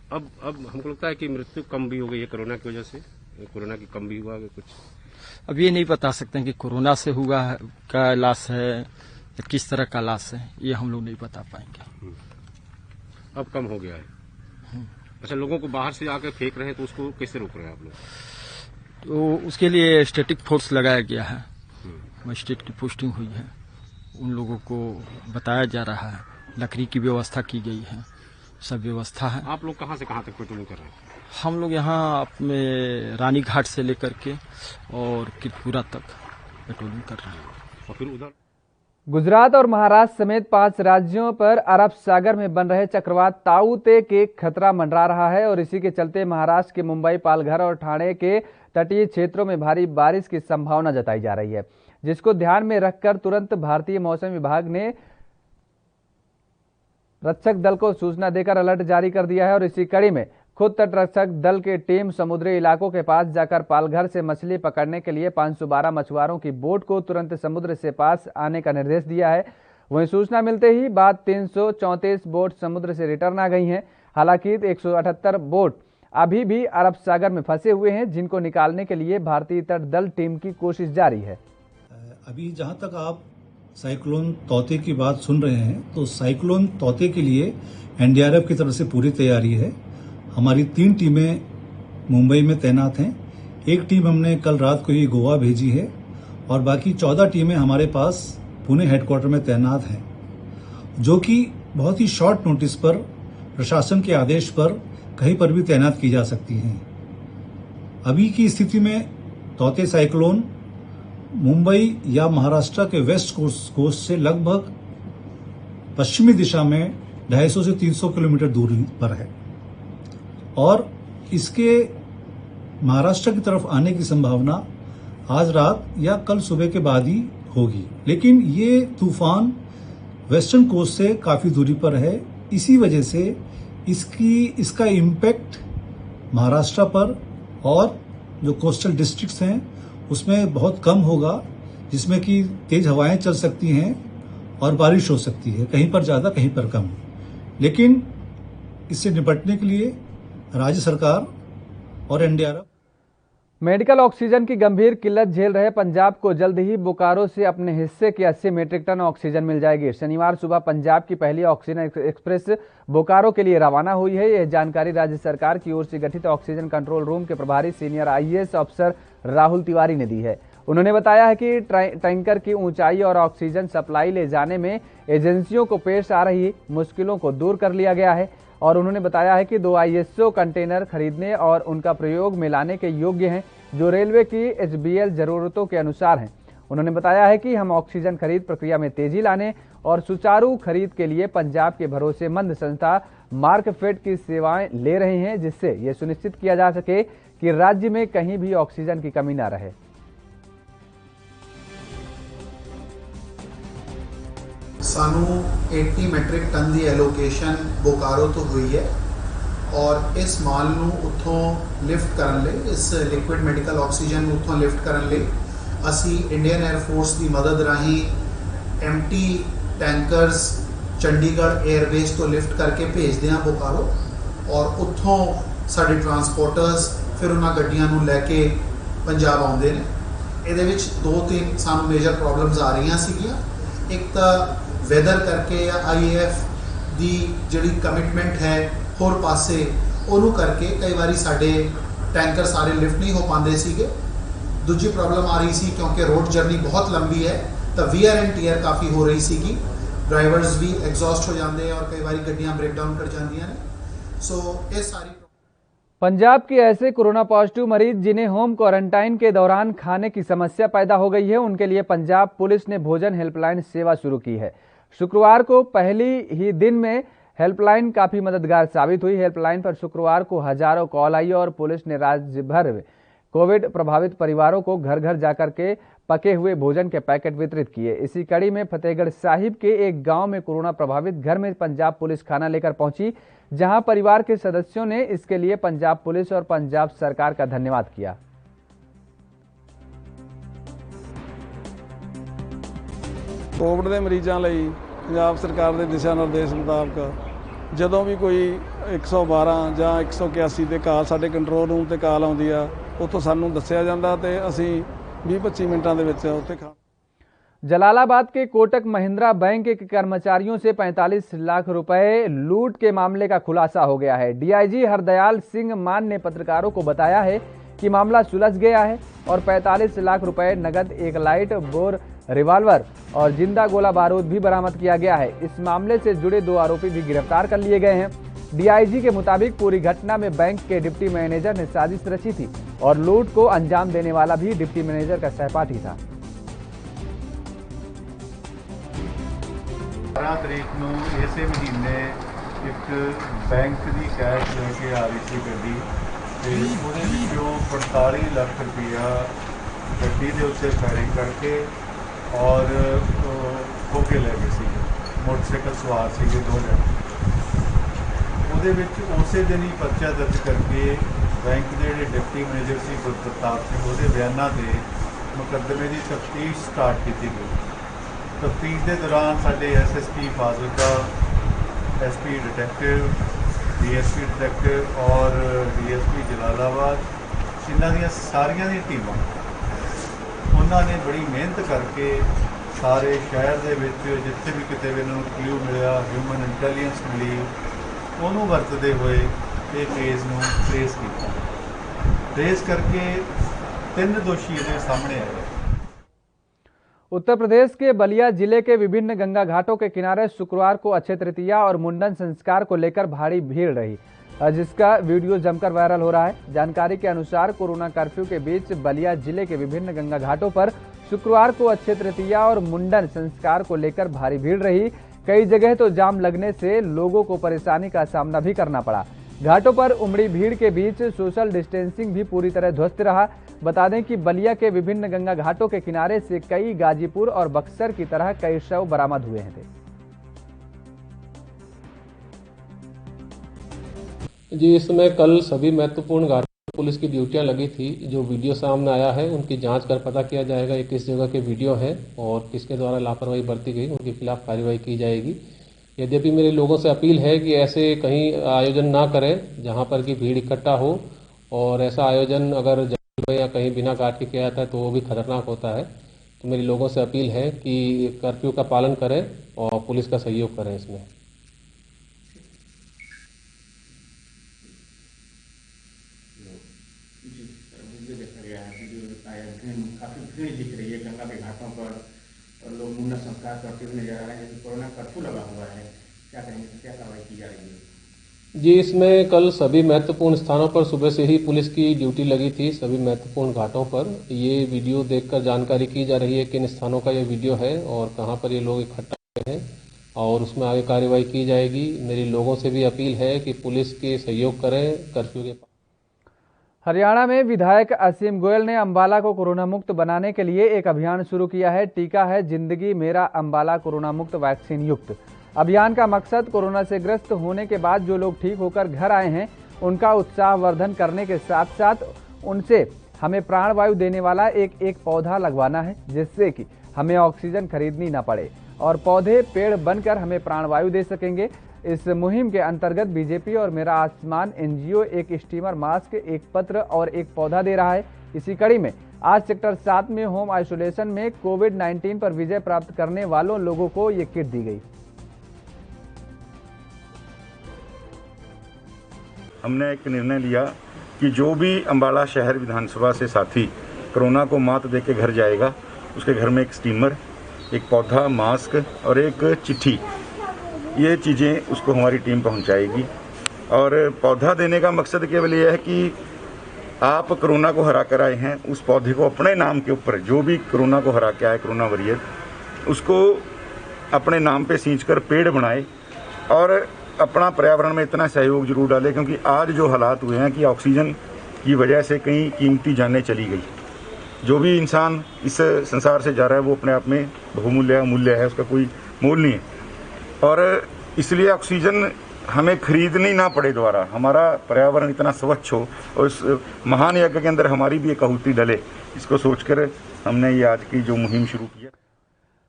अब हमको लगता है कि मृत्यु कम भी हो गई है कोरोना की वजह से। कोरोना की कम भी हुआ कुछ? अब ये नहीं बता सकते हैं कि कोरोना से हुआ का लाश है या किस तरह का लाश है, ये हम लोग नहीं बता पाएंगे। अब कम हो गया है। अच्छा, लोगों को बाहर से आकर फेंक रहे हैं तो उसको कैसे रोक रहे हैं आप लोग? तो उसके लिए स्टैटिक फोर्स लगाया गया है। मजिस्ट्रेट की पोस्टिंग हुई है। उन लोगों को बताया जा रहा है। लकड़ी की व्यवस्था की गई है, सब व्यवस्था है। आप लोग कहाँ से कहाँ तक पेट्रोलिंग कर रहे हैं? हम लोग यहाँ अपने रानी घाट से लेकर के और किरपुरा तक पेट्रोलिंग कर रहे हैं। और फिर उधर गुजरात और महाराष्ट्र समेत 5 राज्यों पर अरब सागर में बन रहे चक्रवात ताऊते के खतरा मंडरा रहा है और इसी के चलते महाराष्ट्र के मुंबई, पालघर और ठाणे के तटीय क्षेत्रों में भारी बारिश की संभावना जताई जा रही है, जिसको ध्यान में रखकर तुरंत भारतीय मौसम विभाग ने रक्षक दल को सूचना देकर अलर्ट जारी कर दिया है और इसी कड़ी में खुद तटरक्षक दल की टीम समुद्री इलाकों के पास जाकर पालघर से मछली पकड़ने के लिए 512 मछुआरों की बोट को तुरंत समुद्र से पास आने का निर्देश दिया है। वहीं सूचना मिलते ही बाद 334 बोट समुद्र से रिटर्न आ गई हैं। हालांकि 178 बोट अभी भी अरब सागर में फंसे हुए हैं, जिनको निकालने के लिए भारतीय तट दल टीम की कोशिश जारी है। अभी जहां तक आप साइक्लोन तौते की बात सुन रहे हैं, तो साइक्लोन तौते के लिए एनडीआरएफ की तरफ से पूरी तैयारी है। हमारी 3 टीमें मुंबई में तैनात हैं। एक टीम हमने कल रात को ही गोवा भेजी है और बाकी 14 टीमें हमारे पास पुणे हेडक्वार्टर में तैनात हैं, जो कि बहुत ही शॉर्ट नोटिस पर प्रशासन के आदेश पर कहीं पर भी तैनात की जा सकती हैं। अभी की स्थिति में तौते साइक्लोन मुंबई या महाराष्ट्र के वेस्ट कोस्ट से लगभग पश्चिमी दिशा में 250 से 300 किलोमीटर दूरी पर है और इसके महाराष्ट्र की तरफ आने की संभावना आज रात या कल सुबह के बाद ही होगी। लेकिन ये तूफान वेस्टर्न कोस्ट से काफी दूरी पर है, इसी वजह से इसका इम्पैक्ट महाराष्ट्र पर और जो कोस्टल डिस्ट्रिक्ट्स हैं उसमें बहुत कम होगा, जिसमें कि तेज हवाएं चल सकती हैं और बारिश हो सकती है, कहीं पर ज्यादा कहीं पर कम। लेकिन इससे निपटने के लिए राज्य सरकार और एनडीआरएफ मेडिकल ऑक्सीजन की गंभीर किल्लत झेल रहे पंजाब को जल्द ही बोकारो से अपने हिस्से की 80 मीट्रिक टन ऑक्सीजन मिल जाएगी। शनिवार सुबह पंजाब की पहली ऑक्सीजन एक्सप्रेस बोकारो के लिए रवाना हुई है। यह जानकारी राज्य सरकार की ओर से गठित ऑक्सीजन कंट्रोल रूम के प्रभारी सीनियर आईएएस अफसर राहुल तिवारी ने दी है। उन्होंने बताया है कि टैंकर की ऊंचाई और ऑक्सीजन सप्लाई ले जाने में एजेंसियों को पेश आ रही मुश्किलों को दूर कर लिया गया है और उन्होंने बताया है कि 2 आईएसओ कंटेनर खरीदने और उनका प्रयोग में लाने के योग्य हैं, जो रेलवे की एचबीएल जरूरतों के अनुसार हैं। उन्होंने बताया है कि हम ऑक्सीजन खरीद प्रक्रिया में तेजी लाने और सुचारू खरीद के लिए पंजाब के भरोसेमंद संस्था मार्कफेड की सेवाएं ले रहे हैं, जिससे यह सुनिश्चित किया जा सके कि राज्य में कहीं भी ऑक्सीजन की कमी न रहे। सानू 80 मैट्रिक टन की एलोकेशन बोकारो तो हुई है और इस माल नू उत्थों लिफ्ट करन ले, इस लिक्विड मैडिकल ऑक्सीजन उत्थों लिफ्ट करन ले असी इंडियन एयरफोर्स की मदद राही एम्प्टी टैंकर्स चंडीगढ़ एयरबेस तो लिफ्ट करके भेजते हैं बोकारो और उत्थों साडे ट्रांसपोर्टर्स फिर उन्हां गड्डियां नू लैके पंजाब आउंदे ने। इहदे विच 2-3 सानू मेजर प्रॉब्लम्स आ रही सीगियां। एक तो वैदर करके या आईएएफ दी जिहड़ी कमिटमेंट है होर पासे ओनू करके कई बारी साडे टैंकर सारे लिफ्ट नहीं हो पाते सीगे। दूजी प्रॉब्लम आ रही सी क्योंकि रोड जर्नी बहुत लंबी है तो वीआर एंड टीआर काफ़ी हो रही सीगी, ड्राइवर्स भी एग्जॉस्ट हो जाते हैं और कई बारी गड्डियां ब्रेक डाउन कर जांदियां ने। सो ये सारी पंजाब के ऐसे कोरोना पॉजिटिव मरीज जिन्हें होम क्वारंटाइन के दौरान खाने की समस्या पैदा हो गई है, उनके लिए पंजाब पुलिस ने भोजन हेल्पलाइन सेवा शुरू की है। शुक्रवार को पहली ही दिन में हेल्पलाइन काफी मददगार साबित हुई। हेल्पलाइन पर शुक्रवार को हजारों कॉल आई और पुलिस ने राज्य भर में कोविड प्रभावित परिवारों को घर घर जाकर के पके हुए भोजन के पैकेट वितरित किए। इसी कड़ी में फतेहगढ़ साहिब के एक गांव में कोरोना प्रभावित घर में पंजाब पुलिस खाना लेकर पहुंची, जहां परिवार के सदस्यों ने इसके लिए पंजाब पुलिस और पंजाब सरकार का धन्यवाद किया। कोविड के मरीजों ਲਈ पंजाब सरकार के दिशा निर्देश मुताबिक ਜਦੋਂ भी कोई 112 ਜਾਂ 181 ਦੇ ਕਾਲ ਸਾਡੇ ਕੰਟਰੋਲ रूम ਤੇ ਕਾਲ ਆਉਂਦੀ ਆ, ਉੱਥੋਂ ਸਾਨੂੰ ਦੱਸਿਆ ਜਾਂਦਾ ਤੇ ਅਸੀਂ 20-25 ਮਿੰਟਾਂ ਦੇ ਵਿੱਚ ਉੱਥੇ ਖਾ। जलालाबाद के कोटक महिंद्रा बैंक के कर्मचारियों से 45 लाख रुपए लूट के मामले का खुलासा हो गया है। डीआईजी हरदयाल सिंह मान ने पत्रकारों को बताया है कि मामला सुलझ गया है और 45 लाख रुपए नगद, एक लाइट बोर रिवाल्वर और जिंदा गोला बारूद भी बरामद किया गया है। इस मामले से जुड़े 2 आरोपी भी गिरफ्तार कर लिए गए हैं। डीआईजी के मुताबिक पूरी घटना में बैंक के डिप्टी मैनेजर ने साजिश रची थी और लूट को अंजाम देने वाला भी डिप्टी मैनेजर का सहपाठी था। 12 तरीक ਨੂੰ ਇਸੇ ਮਹੀਨੇ ਇੱਕ ਬੈਂਕ ਦੀ ਕੈਸ਼ ਲੈ ਕੇ ਆ ਰਹੀ ਸੀ ਗੱਡੀ ਤੇ ਉਹਦੇ ਵਿੱਚੋਂ 45 ਲੱਖ ਰੁਪਇਆ ਗੱਡੀ ਦੇ ਉੱਤੇ ਫਾਇਰਿੰਗ ਕਰਕੇ ਔਰ ਖੋ ਕੇ ਲੈ ਗਏ ਸੀ। ਮੋਟਰਸਾਈਕਲ ਸਵਾਰ ਸੀਗੇ 2 ਜਣੇ। ਉਹਦੇ ਵਿੱਚ ਉਸੇ ਦਿਨ ਹੀ ਪਰਚਾ ਦਰਜ ਕਰਕੇ ਬੈਂਕ ਦੇ ਜਿਹੜੇ ਡਿਪਟੀ ਮੈਨੇਜਰ ਸੀ ਗੁਰਪ੍ਰਤਾਪ ਸਿੰਘ, ਉਹਦੇ ਬਿਆਨਾਂ ਤੇ ਮੁਕੱਦਮੇ ਦੀ ਤਫਤੀਸ਼ ਸਟਾਰਟ ਕੀਤੀ ਗਈ। तफ्तीश के दौरान साडे SSP Fazilka, SP detective, DSP detective और DSP जलालाबाद इन्हां दी सारियां दी टीमां उन्होंने बड़ी मेहनत करके सारे शहर दे विच जिथे भी किते भी इन्हां नूं क्लू मिलिया, ह्यूमन इंटैलीजेंस मिली, उन्होंने वरतते हुए ये केस नूं ट्रेस किया। ट्रेस करके 3 दोषी इहदे सामने आए। उत्तर प्रदेश के बलिया जिले के विभिन्न गंगा घाटों के किनारे शुक्रवार को अक्षय तृतीया और मुंडन संस्कार को लेकर भारी भीड़ रही, जिसका वीडियो जमकर वायरल हो रहा है। जानकारी के अनुसार कोरोना कर्फ्यू के बीच बलिया जिले के विभिन्न गंगा घाटों पर शुक्रवार को अक्षय तृतीया और मुंडन संस्कार को लेकर भारी भीड़ रही। कई जगह तो जाम लगने से लोगों को परेशानी का सामना भी करना पड़ा। घाटों पर उमड़ी भीड़ के बीच सोशल डिस्टेंसिंग भी पूरी तरह ध्वस्त रहा। बता दें कि बलिया के विभिन्न गंगा घाटों के किनारे से कई गाजीपुर और बक्सर की तरह कई शव बरामद हुए थे। जी, इस समय कल सभी महत्वपूर्ण घाटों पर पुलिस की ड्यूटियां लगी थी। जो वीडियो सामने आया है उनकी जांच कर पता किया जाएगा ये किस जगह के वीडियो है और किसके द्वारा लापरवाही बरती गई, उनके खिलाफ कार्रवाई की जाएगी। यद्यपि मेरे लोगों से अपील है कि ऐसे कहीं आयोजन ना करें जहां पर कि भीड़ इकट्ठा हो, और ऐसा आयोजन अगर जगह में या कहीं बिना घाट के किया जाता है तो वो भी खतरनाक होता है। तो मेरी लोगों से अपील है कि कर्फ्यू का पालन करें और पुलिस का सहयोग करें इसमें। काफी भीड़ दिख रही है गंगा के घाटों पर और लोग मुंडन संस्कार करते हुए नजर आ रहे हैं। कोरोना कर्फ्यू लगा हुआ है, क्या कहेंगे, क्या कार्रवाई की जा रही है? जी, इसमें कल सभी महत्वपूर्ण स्थानों पर सुबह से ही पुलिस की ड्यूटी लगी थी। सभी महत्वपूर्ण घाटों पर ये वीडियो देखकर जानकारी की जा रही है किन स्थानों का ये वीडियो है और कहां पर ये लोग इकट्ठा हुए हैं और उसमें आगे कार्रवाई की जाएगी। मेरी लोगों से भी अपील है कि पुलिस के सहयोग करें कर्फ्यू के। हरियाणा में विधायक असीम गोयल ने अंबाला को कोरोना मुक्त बनाने के लिए एक अभियान शुरू किया है। टीका है जिंदगी मेरा अंबाला कोरोना मुक्त वैक्सीन युक्त। अभियान का मकसद कोरोना से ग्रस्त होने के बाद जो लोग ठीक होकर घर आए हैं उनका उत्साहवर्धन करने के साथ साथ उनसे हमें प्राणवायु देने वाला एक पौधा लगवाना है, जिससे कि हमें ऑक्सीजन खरीदनी न पड़े और पौधे पेड़ बनकर हमें प्राणवायु दे सकेंगे। इस मुहिम के अंतर्गत बीजेपी और मेरा आसमान NGO एक स्टीमर मास्क, एक पत्र और एक पौधा दे रहा है। इसी कड़ी में आज सेक्टर 7 में होम आइसोलेशन में कोविड-19 पर विजय प्राप्त करने वालों लोगों को ये किट दी गई। हमने एक निर्णय लिया कि जो भी अंबाला शहर विधानसभा से साथी कोरोना को मात देके घर जाएगा, उसके घर में एक स्टीमर, एक पौधा, मास्क और एक चिट्ठी, ये चीज़ें उसको हमारी टीम पहुंचाएगी। और पौधा देने का मकसद केवल ये है कि आप कोरोना को हरा कर आए हैं, उस पौधे को अपने नाम के ऊपर, जो भी कोरोना को हरा के आए कोरोना वॉरियर, उसको अपने नाम पे सींचकर पेड़ बनाए और अपना पर्यावरण में इतना सहयोग जरूर डाले, क्योंकि आज जो हालात हुए हैं कि ऑक्सीजन की वजह से कई कीमती जानें चली गई। जो भी इंसान इस संसार से जा रहा है वो अपने आप में बहुमूल्य अमूल्य है, उसका कोई मोल नहीं है। और इसलिए ऑक्सीजन हमें खरीदनी ना पड़े दोबारा, हमारा पर्यावरण इतना स्वच्छ हो और इस महान यज्ञ के अंदर हमारी भी एक आहुति डले, इसको सोचकर हमने ये आज की जो मुहिम शुरू की है।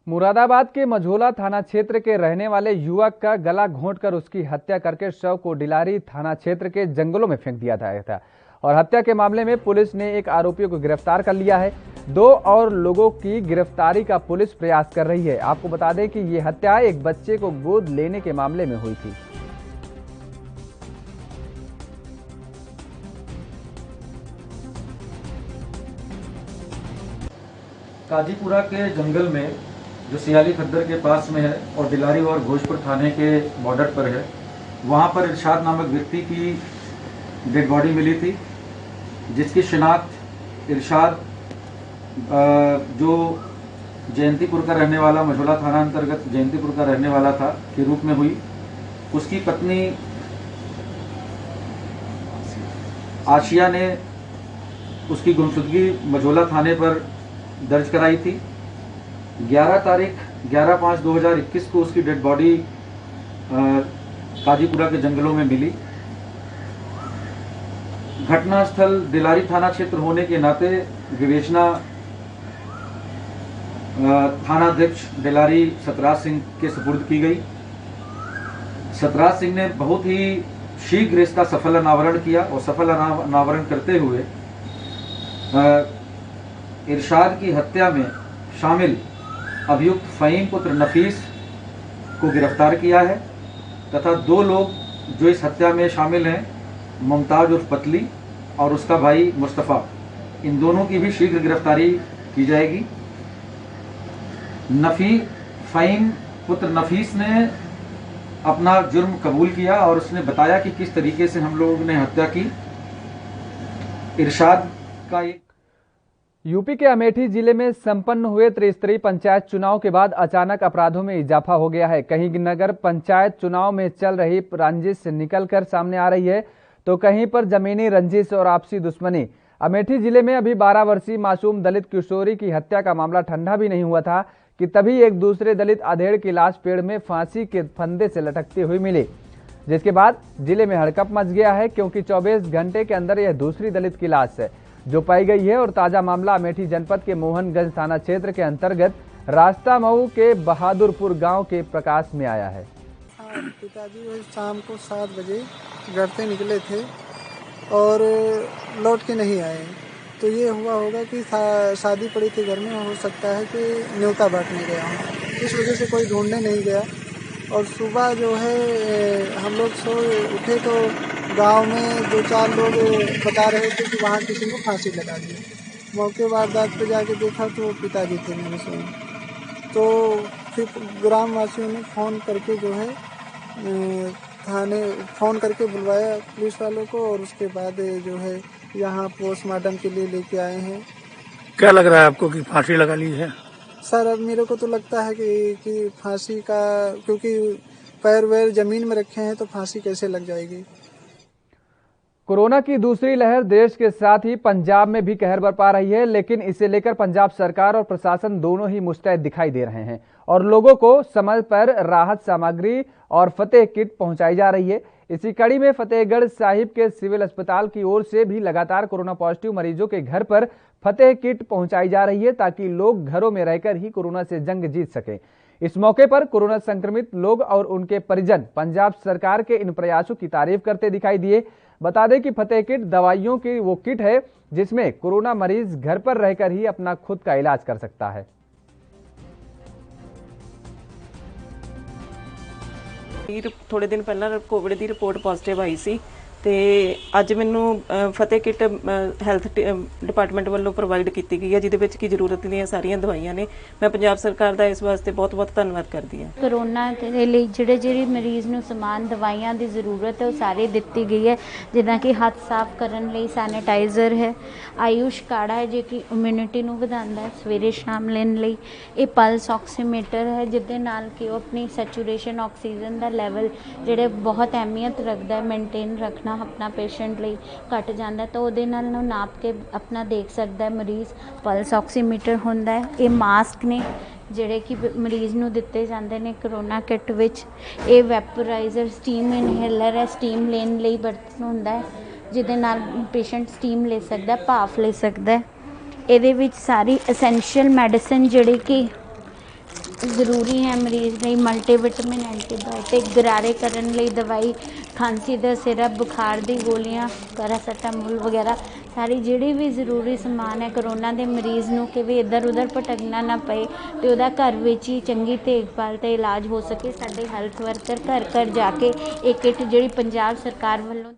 मुरादाबाद के मझोला थाना क्षेत्र के रहने वाले युवक का गला घोंटकर उसकी हत्या करके शव को डिलारी थाना क्षेत्र के जंगलों में फेंक दिया गया था और हत्या के मामले में पुलिस ने एक आरोपी को गिरफ्तार कर लिया है। 2 और लोगों की गिरफ्तारी का पुलिस प्रयास कर रही है। आपको बता दें कि ये हत्या एक बच्चे को गोद लेने के मामले में हुई थी। काजीपुरा के जंगल में जो सियाली खद्दर के पास में है और दिलारी और भोजपुर थाने के बॉर्डर पर है, वहाँ पर इरशाद नामक व्यक्ति की डेड बॉडी मिली थी, जिसकी शिनाख्त इरशाद जो जयंतीपुर का रहने वाला, मझोला थाना अंतर्गत जयंतीपुर का रहने वाला था, के रूप में हुई। उसकी पत्नी आशिया ने उसकी गुमशुदगी मझोला थाने पर दर्ज कराई थी। 11/5/2021 को उसकी डेड बॉडी काजीपुरा के जंगलों में मिली। घटनास्थल दिलारी थाना क्षेत्र होने के नाते विवेचना थाना अध्यक्ष डेलारी सतराज सिंह के सुपुर्द की गई। सतराज सिंह ने बहुत ही शीघ्र इसका सफल अनावरण किया और सफल अनावरण करते हुए इरशाद की हत्या में शामिल अभियुक्त फ़हीम पुत्र नफीस को गिरफ्तार किया है तथा 2 लोग जो इस हत्या में शामिल हैं, मुमताज उर्फ पतली और उसका भाई मुस्तफ़ा, इन दोनों की भी शीघ्र गिरफ्तारी की जाएगी। फ़हीम पुत्र नफीस ने अपना जुर्म कबूल किया और उसने बताया कि किस तरीके से हम लोगों ने हत्या की। इरशाद का एक यूपी के अमेठी जिले में संपन्न हुए त्रिस्तरीय पंचायत चुनाव के बाद अचानक अपराधों में इजाफा हो गया है। कहीं नगर पंचायत चुनाव में चल रही रंजिश निकलकर सामने आ रही है तो कहीं पर जमीनी रंजिश और आपसी दुश्मनी। अमेठी जिले में अभी 12 वर्षीय मासूम दलित किशोरी की हत्या का मामला ठंडा भी नहीं हुआ था कि तभी एक दूसरे दलित अधेड़ की लाश पेड़ में फांसी के फंदे से लटकती हुई मिली, जिसके बाद जिले में हड़कंप मच गया है क्योंकि 24 घंटे के अंदर यह दूसरी दलित की लाश है जो पाई गई है। और ताजा मामला अमेठी जनपद के मोहनगंज थाना क्षेत्र के अंतर्गत रास्ता मऊ के बहादुरपुर गांव के प्रकाश में आया है। पिताजी शाम को 7 बजे घर से निकले थे और लौट के नहीं आए, तो ये हुआ होगा कि शादी पड़ी थी घर में, हो सकता है कि न्योता बांटने गया हूँ, इस वजह से कोई ढूंढने नहीं गया। और सुबह जो है हम लोग सो उठे तो गांव में 2-4 लोग बता रहे थे कि वहाँ किसी को फांसी लगा दी। मौके वारदात पे जाके देखा तो वो पिताजी थे मेरे से। तो फिर ग्रामवासियों ने फ़ोन करके जो है थाने फ़ोन करके बुलवाया पुलिस वालों को और उसके बाद जो है यहाँ पोस्टमार्टम के लिए लेके आए हैं। क्या लग रहा है आपको कि फांसी लगा ली है? सर अब मेरे को तो लगता है कि फांसी का, क्योंकि पैर वैर जमीन में रखे हैं तो फांसी कैसे लग जाएगी। कोरोना की दूसरी लहर देश के साथ ही पंजाब में भी कहर बरपा रही है, लेकिन इसे लेकर पंजाब सरकार और प्रशासन दोनों ही मुस्तैद दिखाई दे रहे हैं और लोगों को समय पर राहत सामग्री और फतेह किट पहुंचाई जा रही है। इसी कड़ी में फतेहगढ़ साहिब के सिविल अस्पताल की ओर से भी लगातार कोरोना पॉजिटिव मरीजों के घर पर फतेह किट पहुंचाई जा रही है ताकि लोग घरों में रहकर ही कोरोना से जंग जीत सकें। इस मौके पर कोरोना संक्रमित लोग और उनके परिजन पंजाब सरकार के इन प्रयासों की तारीफ करते दिखाई दिए। बता दें कि फतेह किट दवाइयों की वो किट है जिसमें कोरोना मरीज घर पर रहकर ही अपना खुद का इलाज कर सकता है। थोड़े दिन पहला कोविड की रिपोर्ट पॉजिटिव आई सी ते अज मैनू फतेह किट हैल्थ डिपार्टमेंट वालों प्रोवाइड की गई है, जिहदे विच की जरूरत दी सारियां दवाइयां ने। मैं पंजाब सरकार का इस वास्ते बहुत बहुत धन्नवाद करती हूँ। कोरोना के लिए ਜਿਹੜੇ मरीज ਨੂੰ समान दवाइयां की जरूरत है वो सारी दी गई है, जिदा कि हाथ साफ करने लिए सैनिटाइजर है, आयुष काढ़ा है जो कि इम्यूनिटी ਨੂੰ ਵਧਾਉਂਦਾ है सवेरे शाम लेने ਲਈ, ये पल्स ऑक्सीमीटर है जिसके नाल कि अपनी सैचूरेशन ऑक्सीजन का लैवल ਜਿਹੜੇ बहुत अहमियत रखता है मेनटेन रखना अपना पेशेंट ਲਈ घट जाता है, तो वो नाप के अपना देख सकता है मरीज़। पल्स ऑक्सीमीटर होंदा है, ये मास्क ने ਜਿਹੜੇ कि मरीज़ ਨੂੰ ਦਿੱਤੇ ਜਾਂਦੇ ਨੇ कोरोना किट ਵਿੱਚ। ਇਹ ਵੈਪੋਰਾਈਜ਼ਰ स्टीम इनहेलर है, स्टीम लेने ਲਈ ਵਰਤਣ ਹੁੰਦਾ ਹੈ ਜਿਹਦੇ ਨਾਲ पेशेंट स्टीम ले सकता है, भाफ ले सकता है। ਇਹਦੇ ਵਿੱਚ सारी एसेंशियल मैडिसिन ਜਿਹੜੀ कि जरूरी है मरीज़ ਲਈ, मल्टीविटामिन एंटीबायोटिक, गरारे करने ਲਈ दवाई, खांसी का सिरप, बुखार दी गोलियां, पैरासीटामोल वगैरह सारी जिहड़ी भी जरूरी समान है कोरोना के मरीज़ नूं कि भी इधर उधर भटकना ना पे तो वह घर विच ही चंगी देखभाल ते इलाज हो सके। साडे हैल्थ वर्कर घर घर जाके एक किट जिहड़ी पंजाब सरकार वालों।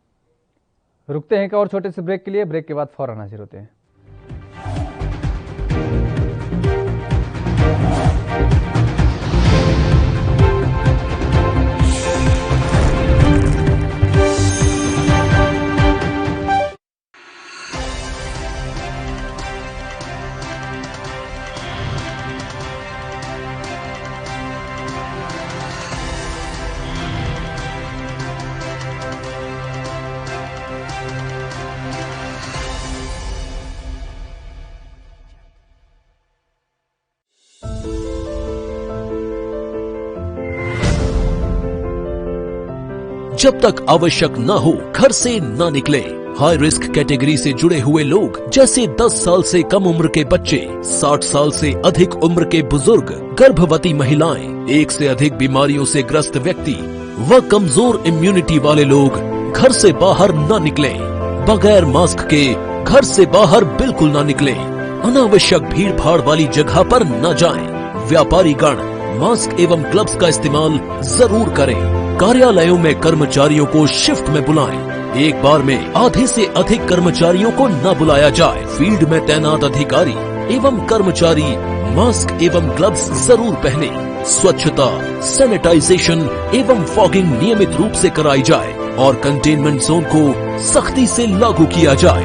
रुकते हैं एक और छोटे से ब्रेक के लिए, ब्रेक के बाद फौरन हाजिर होते हैं। जब तक आवश्यक न हो घर से न निकले, हाई रिस्क कैटेगरी से जुड़े हुए लोग जैसे 10 साल से कम उम्र के बच्चे, 60 साल से अधिक उम्र के बुजुर्ग, गर्भवती महिलाएं, एक से अधिक बीमारियों से ग्रस्त व्यक्ति व कमजोर इम्यूनिटी वाले लोग घर से बाहर न निकलें। बगैर मास्क के घर से बाहर बिल्कुल न निकलें। अनावश्यक भीड़ भाड़ वाली जगह पर न जाएं। व्यापारी गण मास्क एवं ग्लव्स का इस्तेमाल जरूर करें। कार्यालयों में कर्मचारियों को शिफ्ट में बुलाएं। एक बार में आधे से अधिक कर्मचारियों को न बुलाया जाए। फील्ड में तैनात अधिकारी एवं कर्मचारी मास्क एवं ग्लव्स जरूर पहने। स्वच्छता, सैनिटाइजेशन एवं फॉगिंग नियमित रूप से कराई जाए और कंटेनमेंट जोन को सख्ती से लागू किया जाए।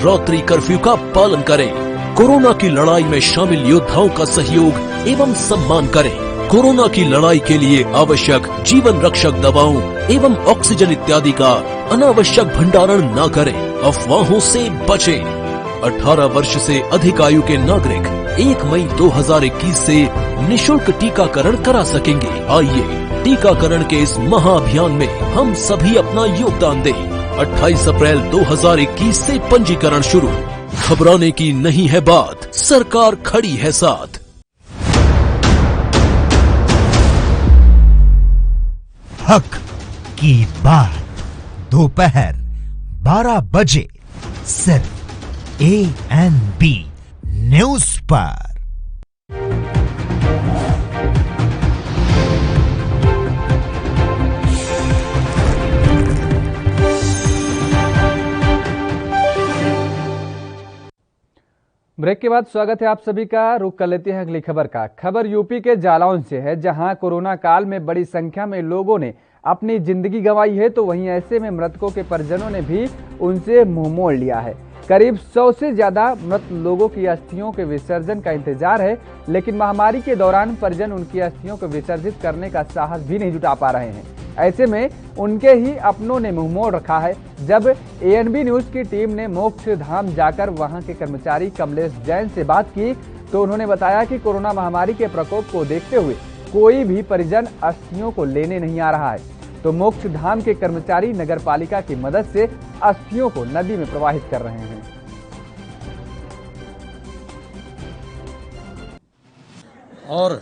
रात्रि कर्फ्यू का पालन करें। कोरोना की लड़ाई में शामिल योद्धाओं का सहयोग एवं सम्मान करें। कोरोना की लड़ाई के लिए आवश्यक जीवन रक्षक दवाओं एवं ऑक्सीजन इत्यादि का अनावश्यक भंडारण न करें। अफवाहों से बचें। 18 वर्ष से अधिक आयु के नागरिक 1 मई 2021 से निशुल्क टीकाकरण करा सकेंगे। आइए टीकाकरण के इस महाअभियान में हम सभी अपना योगदान दें। 28 अप्रैल 2021 से पंजीकरण शुरू। घबराने की नहीं है बात, सरकार खड़ी है साथ। हक की बात दोपहर 12 बजे सिर्फ ANB न्यूज पर। ब्रेक के बाद स्वागत है आप सभी का। रुख कर लेते हैं अगली खबर का। खबर यूपी के जालौन से है, जहां कोरोना काल में बड़ी संख्या में लोगों ने अपनी जिंदगी गंवाई है, तो वहीं ऐसे में मृतकों के परिजनों ने भी उनसे मुंह मोड़ लिया है। करीब 100 से ज्यादा मृत लोगों की अस्थियों के विसर्जन का इंतजार है, लेकिन महामारी के दौरान परिजन उनकी अस्थियों को विसर्जित करने का साहस भी नहीं जुटा पा रहे हैं। ऐसे में उनके ही अपनों ने मुंह मोड़ रखा है। जब ANB न्यूज की टीम ने मोक्ष धाम जाकर वहां के कर्मचारी कमलेश जैन से बात की, तो उन्होंने बताया कि कोरोना महामारी के प्रकोप को देखते हुए कोई भी परिजन अस्थियों को लेने नहीं आ रहा है, तो मोक्ष धाम के कर्मचारी नगर पालिका की मदद से अस्थियों को नदी में प्रवाहित कर रहे हैं। और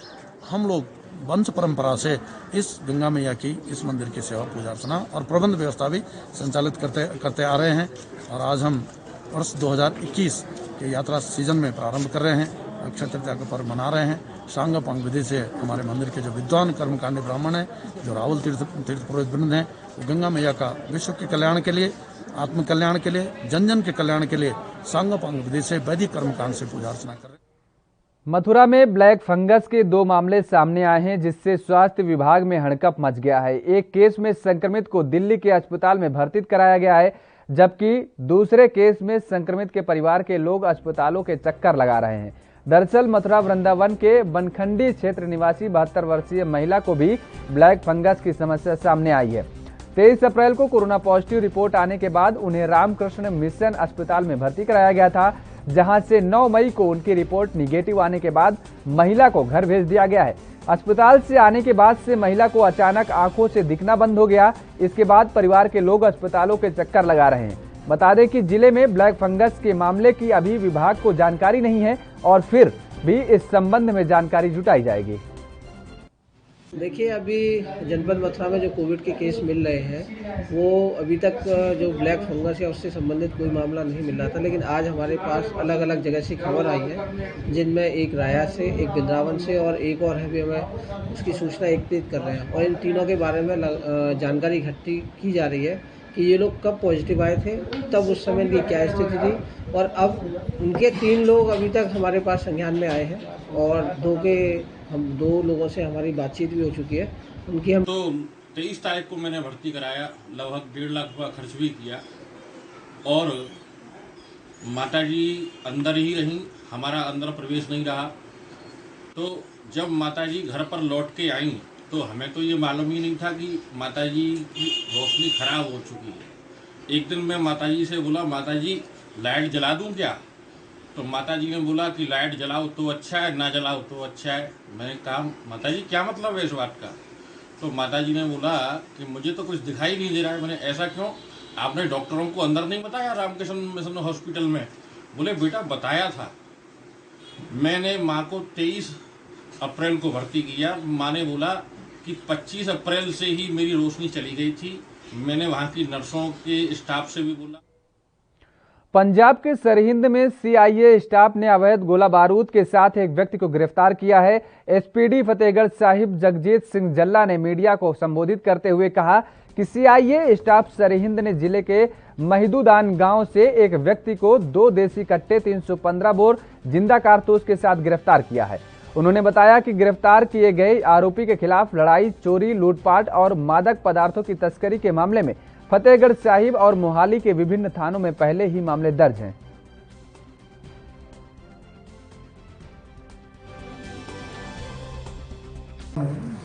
हम लोग वंश परंपरा से इस गंगा मैया की इस मंदिर की सेवा पूजा अर्चना और प्रबंध व्यवस्था भी संचालित करते आ रहे हैं। और आज हम वर्ष 2021 के यात्रा सीजन में प्रारंभ कर रहे हैं। अक्षय तृतीया का पर्व मना रहे हैं। सांग पांग विधि से हमारे मंदिर के जो विद्वान कर्मकांडी ब्राह्मण हैं, जो राहुल तीर्थ पुरोहित वृंद हैं, वो गंगा मैया का विश्व के कल्याण के लिए, आत्म कल्याण के लिए, जन जन के कल्याण के लिए सांग पांग विधि से वैदिक कर्मकांड से पूजा अर्चना कर रहे हैं। मथुरा में ब्लैक फंगस के 2 मामले सामने आए हैं, जिससे स्वास्थ्य विभाग में हड़कंप मच गया है। एक केस में संक्रमित को दिल्ली के अस्पताल में भर्ती कराया गया है, जबकि दूसरे केस में संक्रमित के परिवार के लोग अस्पतालों के चक्कर लगा रहे हैं। दरअसल मथुरा वृंदावन के बनखंडी क्षेत्र निवासी 72 वर्षीय महिला को भी ब्लैक फंगस की समस्या सामने आई है। 23 अप्रैल को कोरोना पॉजिटिव रिपोर्ट आने के बाद उन्हें रामकृष्ण मिशन अस्पताल में भर्ती कराया गया था, जहां से 9 मई को उनकी रिपोर्ट निगेटिव आने के बाद महिला को घर भेज दिया गया है। अस्पताल से आने के बाद से महिला को अचानक आंखों से दिखना बंद हो गया। इसके बाद परिवार के लोग अस्पतालों के चक्कर लगा रहे हैं। बता दें कि जिले में ब्लैक फंगस के मामले की अभी विभाग को जानकारी नहीं है और फिर भी इस संबंध में जानकारी जुटाई जाएगी। देखिए, अभी जनपद मथुरा में जो कोविड के केस मिल रहे हैं, वो अभी तक जो ब्लैक फंगस है उससे संबंधित कोई मामला नहीं मिल रहा था, लेकिन आज हमारे पास अलग अलग जगह से खबर आई है, जिनमें एक राया से, एक वृंदावन से और एक और है भी हमें उसकी सूचना एकत्रित कर रहे हैं। और इन तीनों के बारे में जानकारी इकट्ठी की जा रही है कि ये लोग कब पॉजिटिव आए थे, तब उस समय इनकी क्या स्थिति थी, और अब उनके 3 लोग अभी तक हमारे पास संज्ञान में आए हैं और 2 लोगों से हमारी बातचीत भी हो चुकी है। उनकी हम 23 तारीख को मैंने भर्ती कराया, लगभग 1.5 लाख रुपया खर्च भी किया और माताजी अंदर ही रहीं, हमारा अंदर प्रवेश नहीं रहा। तो जब माताजी घर पर लौट के आई तो हमें तो ये मालूम ही नहीं था कि माताजी की रोशनी खराब हो चुकी है। एक दिन मैं माताजी से बोला, माताजी लाइट जला दूं क्या? तो माताजी ने बोला कि लाइट जलाओ तो अच्छा है, ना जलाओ तो अच्छा है। मैंने कहा, माताजी क्या मतलब है इस बात का? तो माताजी ने बोला कि मुझे तो कुछ दिखाई नहीं दे रहा है। मैंने ऐसा क्यों? आपने डॉक्टरों को अंदर नहीं बताया रामकृष्ण मिशन हॉस्पिटल में? बोले बेटा बताया था। मैंने माँ को 23 अप्रैल को भर्ती किया। माँ ने बोला कि 25 अप्रैल से ही मेरी रोशनी चली गई थी। मैंने वहाँ की नर्सों के स्टाफ से भी बोला। पंजाब के सरहिंद में सीआईए स्टाफ ने अवैध गोला बारूद के साथ एक व्यक्ति को गिरफ्तार किया है। एसपीडी फतेहगढ़ साहिब जगजीत सिंह जल्ला ने मीडिया को संबोधित करते हुए कहा कि सीआईए स्टाफ सरहिंद ने जिले के महिदूदान गांव से एक व्यक्ति को 2 देसी कट्टे 315 बोर जिंदा कारतूस के साथ गिरफ्तार किया है। उन्होंने बताया कि गिरफ्तार किए गए आरोपी के खिलाफ लड़ाई, चोरी, लूटपाट और मादक पदार्थों की तस्करी के मामले में फतेहगढ़ साहिब और मोहाली के विभिन्न थानों में पहले ही मामले दर्ज हैं।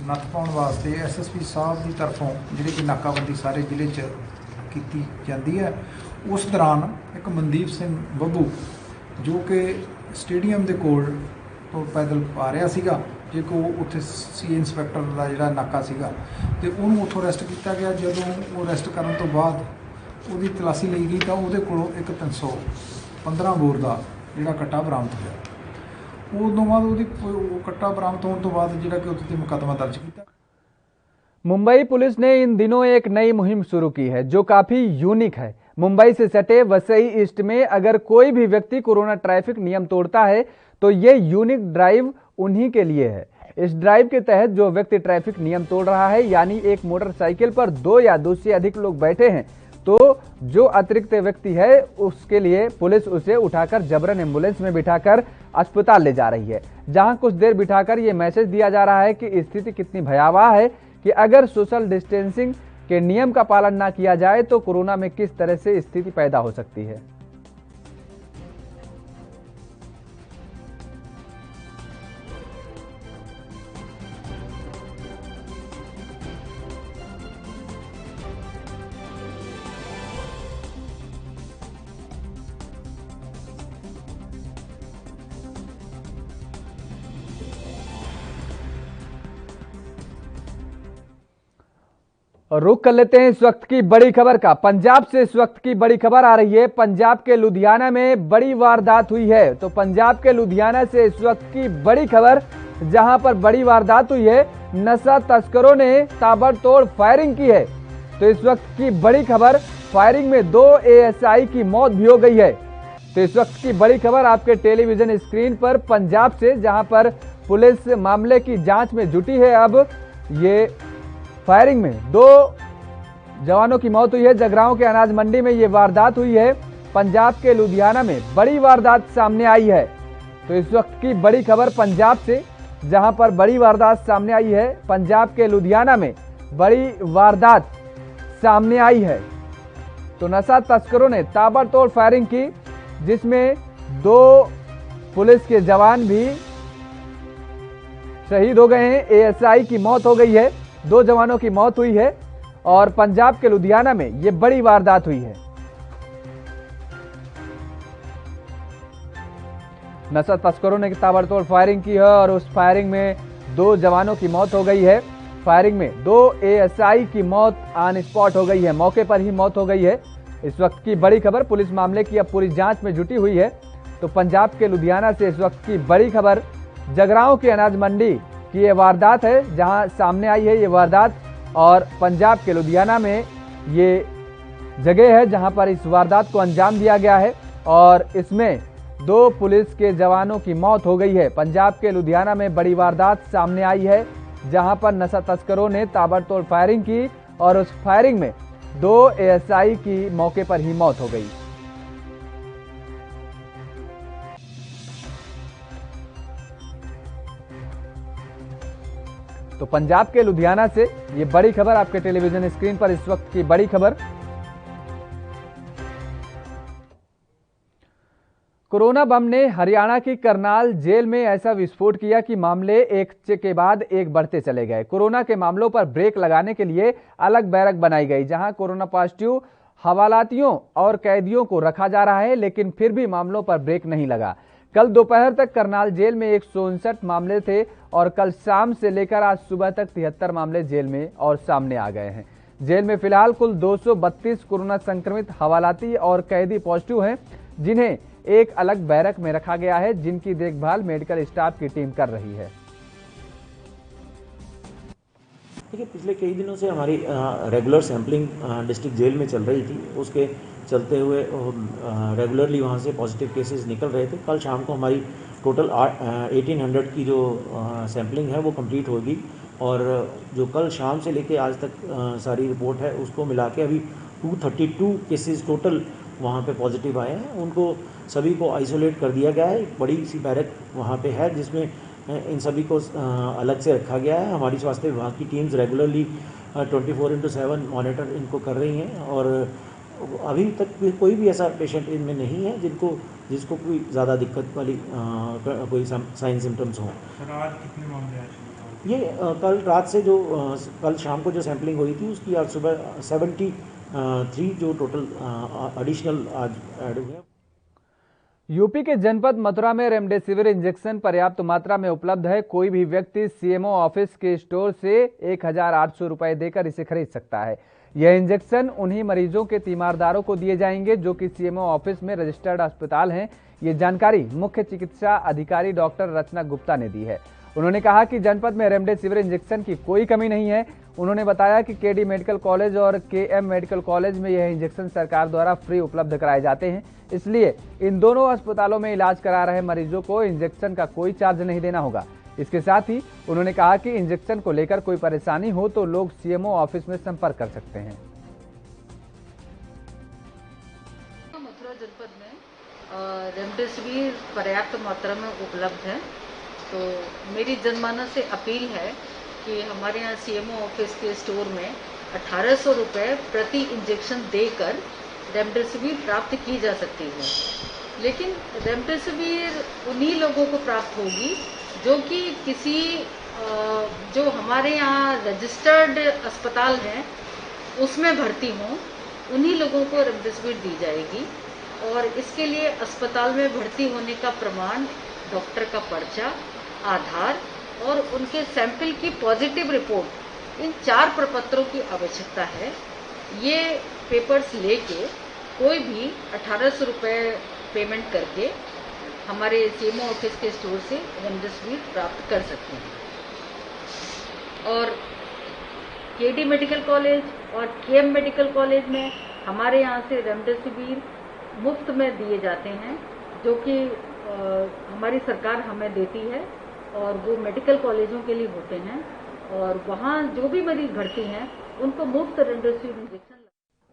नत्थ पाउण वास्ते एसएसपी साहब की तरफों जिहड़ी कि नाकाबंदी सारे जिले च की जाती है, उस दौरान एक मनदीप सिंह बब्बू जो कि स्टेडियम के कोल तो पैदल आ रहा सीगा, जे को उत्थे सी इंस्पैक्टर का जिहड़ा नाका सीगा ते उहनूं उत्थों अरैसट किया गया। जदों वो अरैसट करन तो बाद उहदी तलाशी लई गई तो उहदे कोलों एक 315 बोर का जिहड़ा कट्टा बरामद होया। उदों बाद उहदी कट्टा बरामद होने तो बाद जिहड़ा कि उत्ते मुकदमा दर्ज किया। मुंबई पुलिस ने इन दिनों एक नई मुहिम शुरू की है जो काफी यूनिक है। मुंबई से सटे वसई ईस्ट में अगर कोई भी व्यक्ति कोरोना ट्रैफिक नियम तोड़ता है तो ये यूनिक ड्राइव उन्हीं के लिए है। इस ड्राइव के तहत जो व्यक्ति ट्रैफिक नियम तोड़ रहा है, यानी एक मोटरसाइकिल पर 2 या 2 से अधिक लोग बैठे हैं, तो जो अतिरिक्त व्यक्ति है उसके लिए पुलिस उसे उठाकर जबरन एम्बुलेंस में बिठाकर अस्पताल ले जा रही है, जहां कुछ देर बिठाकर ये मैसेज दिया जा रहा है कि स्थिति कितनी भयावह है कि अगर सोशल डिस्टेंसिंग के नियम का पालन ना किया जाए तो कोरोना में किस तरह से स्थिति पैदा हो सकती है। और रुख कर लेते हैं इस वक्त की बड़ी खबर का। पंजाब से इस वक्त की बड़ी खबर आ रही है। पंजाब के लुधियाना में बड़ी वारदात हुई है। तो पंजाब के लुधियाना से इस वक्त की बड़ी खबर, जहां पर बड़ी वारदात हुई है, नशा तस्करों ने ताबड़तोड़ फायरिंग की है। तो इस वक्त की बड़ी खबर, फायरिंग में 2 एएसआई की मौत भी हो गई है। तो इस वक्त की बड़ी खबर आपके टेलीविजन स्क्रीन पर पंजाब से, जहां पर पुलिस मामले की जांच में जुटी है। अब ये फायरिंग में 2 जवानों की मौत हुई है। जगरांव के अनाज मंडी में ये वारदात हुई है। पंजाब के लुधियाना में बड़ी वारदात सामने आई है। तो इस वक्त की बड़ी खबर पंजाब से, जहां पर बड़ी वारदात सामने आई है। पंजाब के लुधियाना में बड़ी वारदात सामने आई है। तो नशा तस्करों ने ताबड़तोड़ फायरिंग की, जिसमें 2 पुलिस के जवान भी शहीद हो गए हैं। एएसआई की मौत हो गई है, 2 जवानों की मौत हुई है। और पंजाब के लुधियाना में यह बड़ी वारदात हुई है। नशा तस्करों ने ताबड़तोड़ फायरिंग की है और उस फायरिंग में 2 जवानों की मौत हो गई है। फायरिंग में 2 एएसआई की मौत ऑन स्पॉट हो गई है, मौके पर ही मौत हो गई है। इस वक्त की बड़ी खबर, पुलिस मामले की अब पूरी जांच में जुटी हुई है। तो पंजाब के लुधियाना से इस वक्त की बड़ी खबर, जगरांव की अनाज मंडी की ये वारदात है, जहां सामने आई है ये वारदात। और पंजाब के लुधियाना में ये जगह है जहां पर इस वारदात को अंजाम दिया गया है और इसमें 2 पुलिस के जवानों की मौत हो गई है। पंजाब के लुधियाना में बड़ी वारदात सामने आई है, जहां पर नशा तस्करों ने ताबड़तोड़ फायरिंग की और उस फायरिंग में 2 एएसआई की मौके पर ही मौत हो गई। तो पंजाब के लुधियाना से ये बड़ी खबर आपके टेलीविजन स्क्रीन पर, इस वक्त की बड़ी खबर। कोरोना बम ने हरियाणा की करनाल जेल में ऐसा विस्फोट किया कि मामले एक के बाद एक बढ़ते चले गए। कोरोना के मामलों पर ब्रेक लगाने के लिए अलग बैरक बनाई गई, जहां कोरोना पॉजिटिव हवालातियों और कैदियों को रखा जा रहा है, लेकिन फिर भी मामलों पर ब्रेक नहीं लगा। कल दोपहर तक करनाल जेल में 159 मामले थे और कल शाम से लेकर आज सुबह तक 73 मामले जेल में और सामने आ गए हैं, जेल में फिलहाल कुल 232 कोरोना संक्रमित हवालाती और कैदी पॉजिटिव हैं, जिन्हें एक अलग बैरक में रखा गया है, जिनकी देखभाल मेडिकल स्टाफ की टीम कर रही है। देखिए, पिछले कई दिनों से हमारी रेगुलर सैंपलिंग डिस्ट्रिक्ट जेल में चल रही थी। उसके चलते हुए रेगुलरली वहाँ से पॉजिटिव केसेस निकल रहे थे। कल शाम को हमारी टोटल 1800 की जो सैंपलिंग है वो कंप्लीट होगी और जो कल शाम से लेके आज तक सारी रिपोर्ट है उसको मिला के अभी 232 केसेस टोटल वहाँ पे पॉजिटिव आए हैं। उनको सभी को आइसोलेट कर दिया गया है। बड़ी सी बैरक वहाँ पे है जिसमें इन सभी को अलग से रखा गया है। हमारी स्वास्थ्य विभाग की टीम्स रेगुलरली 24/7 मॉनिटर इनको कर रही हैं और अभी तक कोई भी ऐसा पेशेंट इनमें नहीं है जिसको कोई ज़्यादा दिक्कत वाली कोई साइन सिम्टम्स हों। सर, आज कितने मामले आए? ये कल रात से जो कल शाम को जो सैंपलिंग हुई थी उसकी आज सुबह 73 जो टोटल एडिशनल आज ऐड हुए। यूपी के जनपद मथुरा में रेमडेसिविर इंजेक्शन पर्याप्त मात्रा में उपलब्ध है। कोई भी व्यक्ति सीएमओ ऑफिस के स्टोर से 1800 रुपए देकर इसे खरीद सकता है। यह इंजेक्शन उन्हीं मरीजों के तीमारदारों को दिए जाएंगे जो कि सीएमओ ऑफिस में रजिस्टर्ड अस्पताल हैं। ये जानकारी मुख्य चिकित्सा अधिकारी डॉक्टर रचना गुप्ता ने दी है। उन्होंने कहा कि जनपद में रेमडेसिविर इंजेक्शन की कोई कमी नहीं है। उन्होंने बताया कि केडी मेडिकल कॉलेज और केएम मेडिकल कॉलेज में यह इंजेक्शन सरकार द्वारा फ्री उपलब्ध कराए जाते हैं, इसलिए इन दोनों अस्पतालों में इलाज करा रहे मरीजों को इंजेक्शन का कोई चार्ज नहीं देना होगा। इसके साथ ही उन्होंने कहा कि इंजेक्शन को लेकर कोई परेशानी हो तो लोग सीएमओ ऑफिस में संपर्क कर सकते हैं। मथुरा जनपद में रेमडेसिविर पर्याप्त मात्रा में उपलब्ध है, तो मेरी जनमानस से अपील है कि हमारे यहाँ सीएमओ ऑफिस के स्टोर में 1800 रुपये प्रति इंजेक्शन देकर रेमडेसिविर प्राप्त की जा सकती है। लेकिन रेमडेसिविर उन्हीं लोगों को प्राप्त होगी जो कि किसी जो हमारे यहाँ रजिस्टर्ड अस्पताल हैं उसमें भर्ती हों, उन्हीं लोगों को रेमडेसिविर दी जाएगी। और इसके लिए अस्पताल में भर्ती होने का प्रमाण, डॉक्टर का पर्चा, आधार और उनके सैंपल की पॉजिटिव रिपोर्ट, इन 4 प्रपत्रों की आवश्यकता है। ये पेपर्स लेके कोई भी 1800 रुपये पेमेंट करके हमारे सीएमओ ऑफिस के स्टोर से रेमडेसिविर प्राप्त कर सकते हैं। और केडी मेडिकल कॉलेज और केएम मेडिकल कॉलेज में हमारे यहाँ से रेमडेसिविर मुफ्त में दिए जाते हैं, जो कि हमारी सरकार हमें देती है और वो मेडिकल कॉलेजों के लिए होते हैं और वहाँ जो भी मरीज भर्ती हैं उनको मुफ्त रेमडेसिविर इंजेक्शन।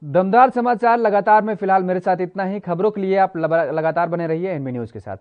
दमदार समाचार लगातार में फिलहाल मेरे साथ इतना ही। खबरों के लिए आप लगातार बने रहिए एनबी न्यूज के साथ।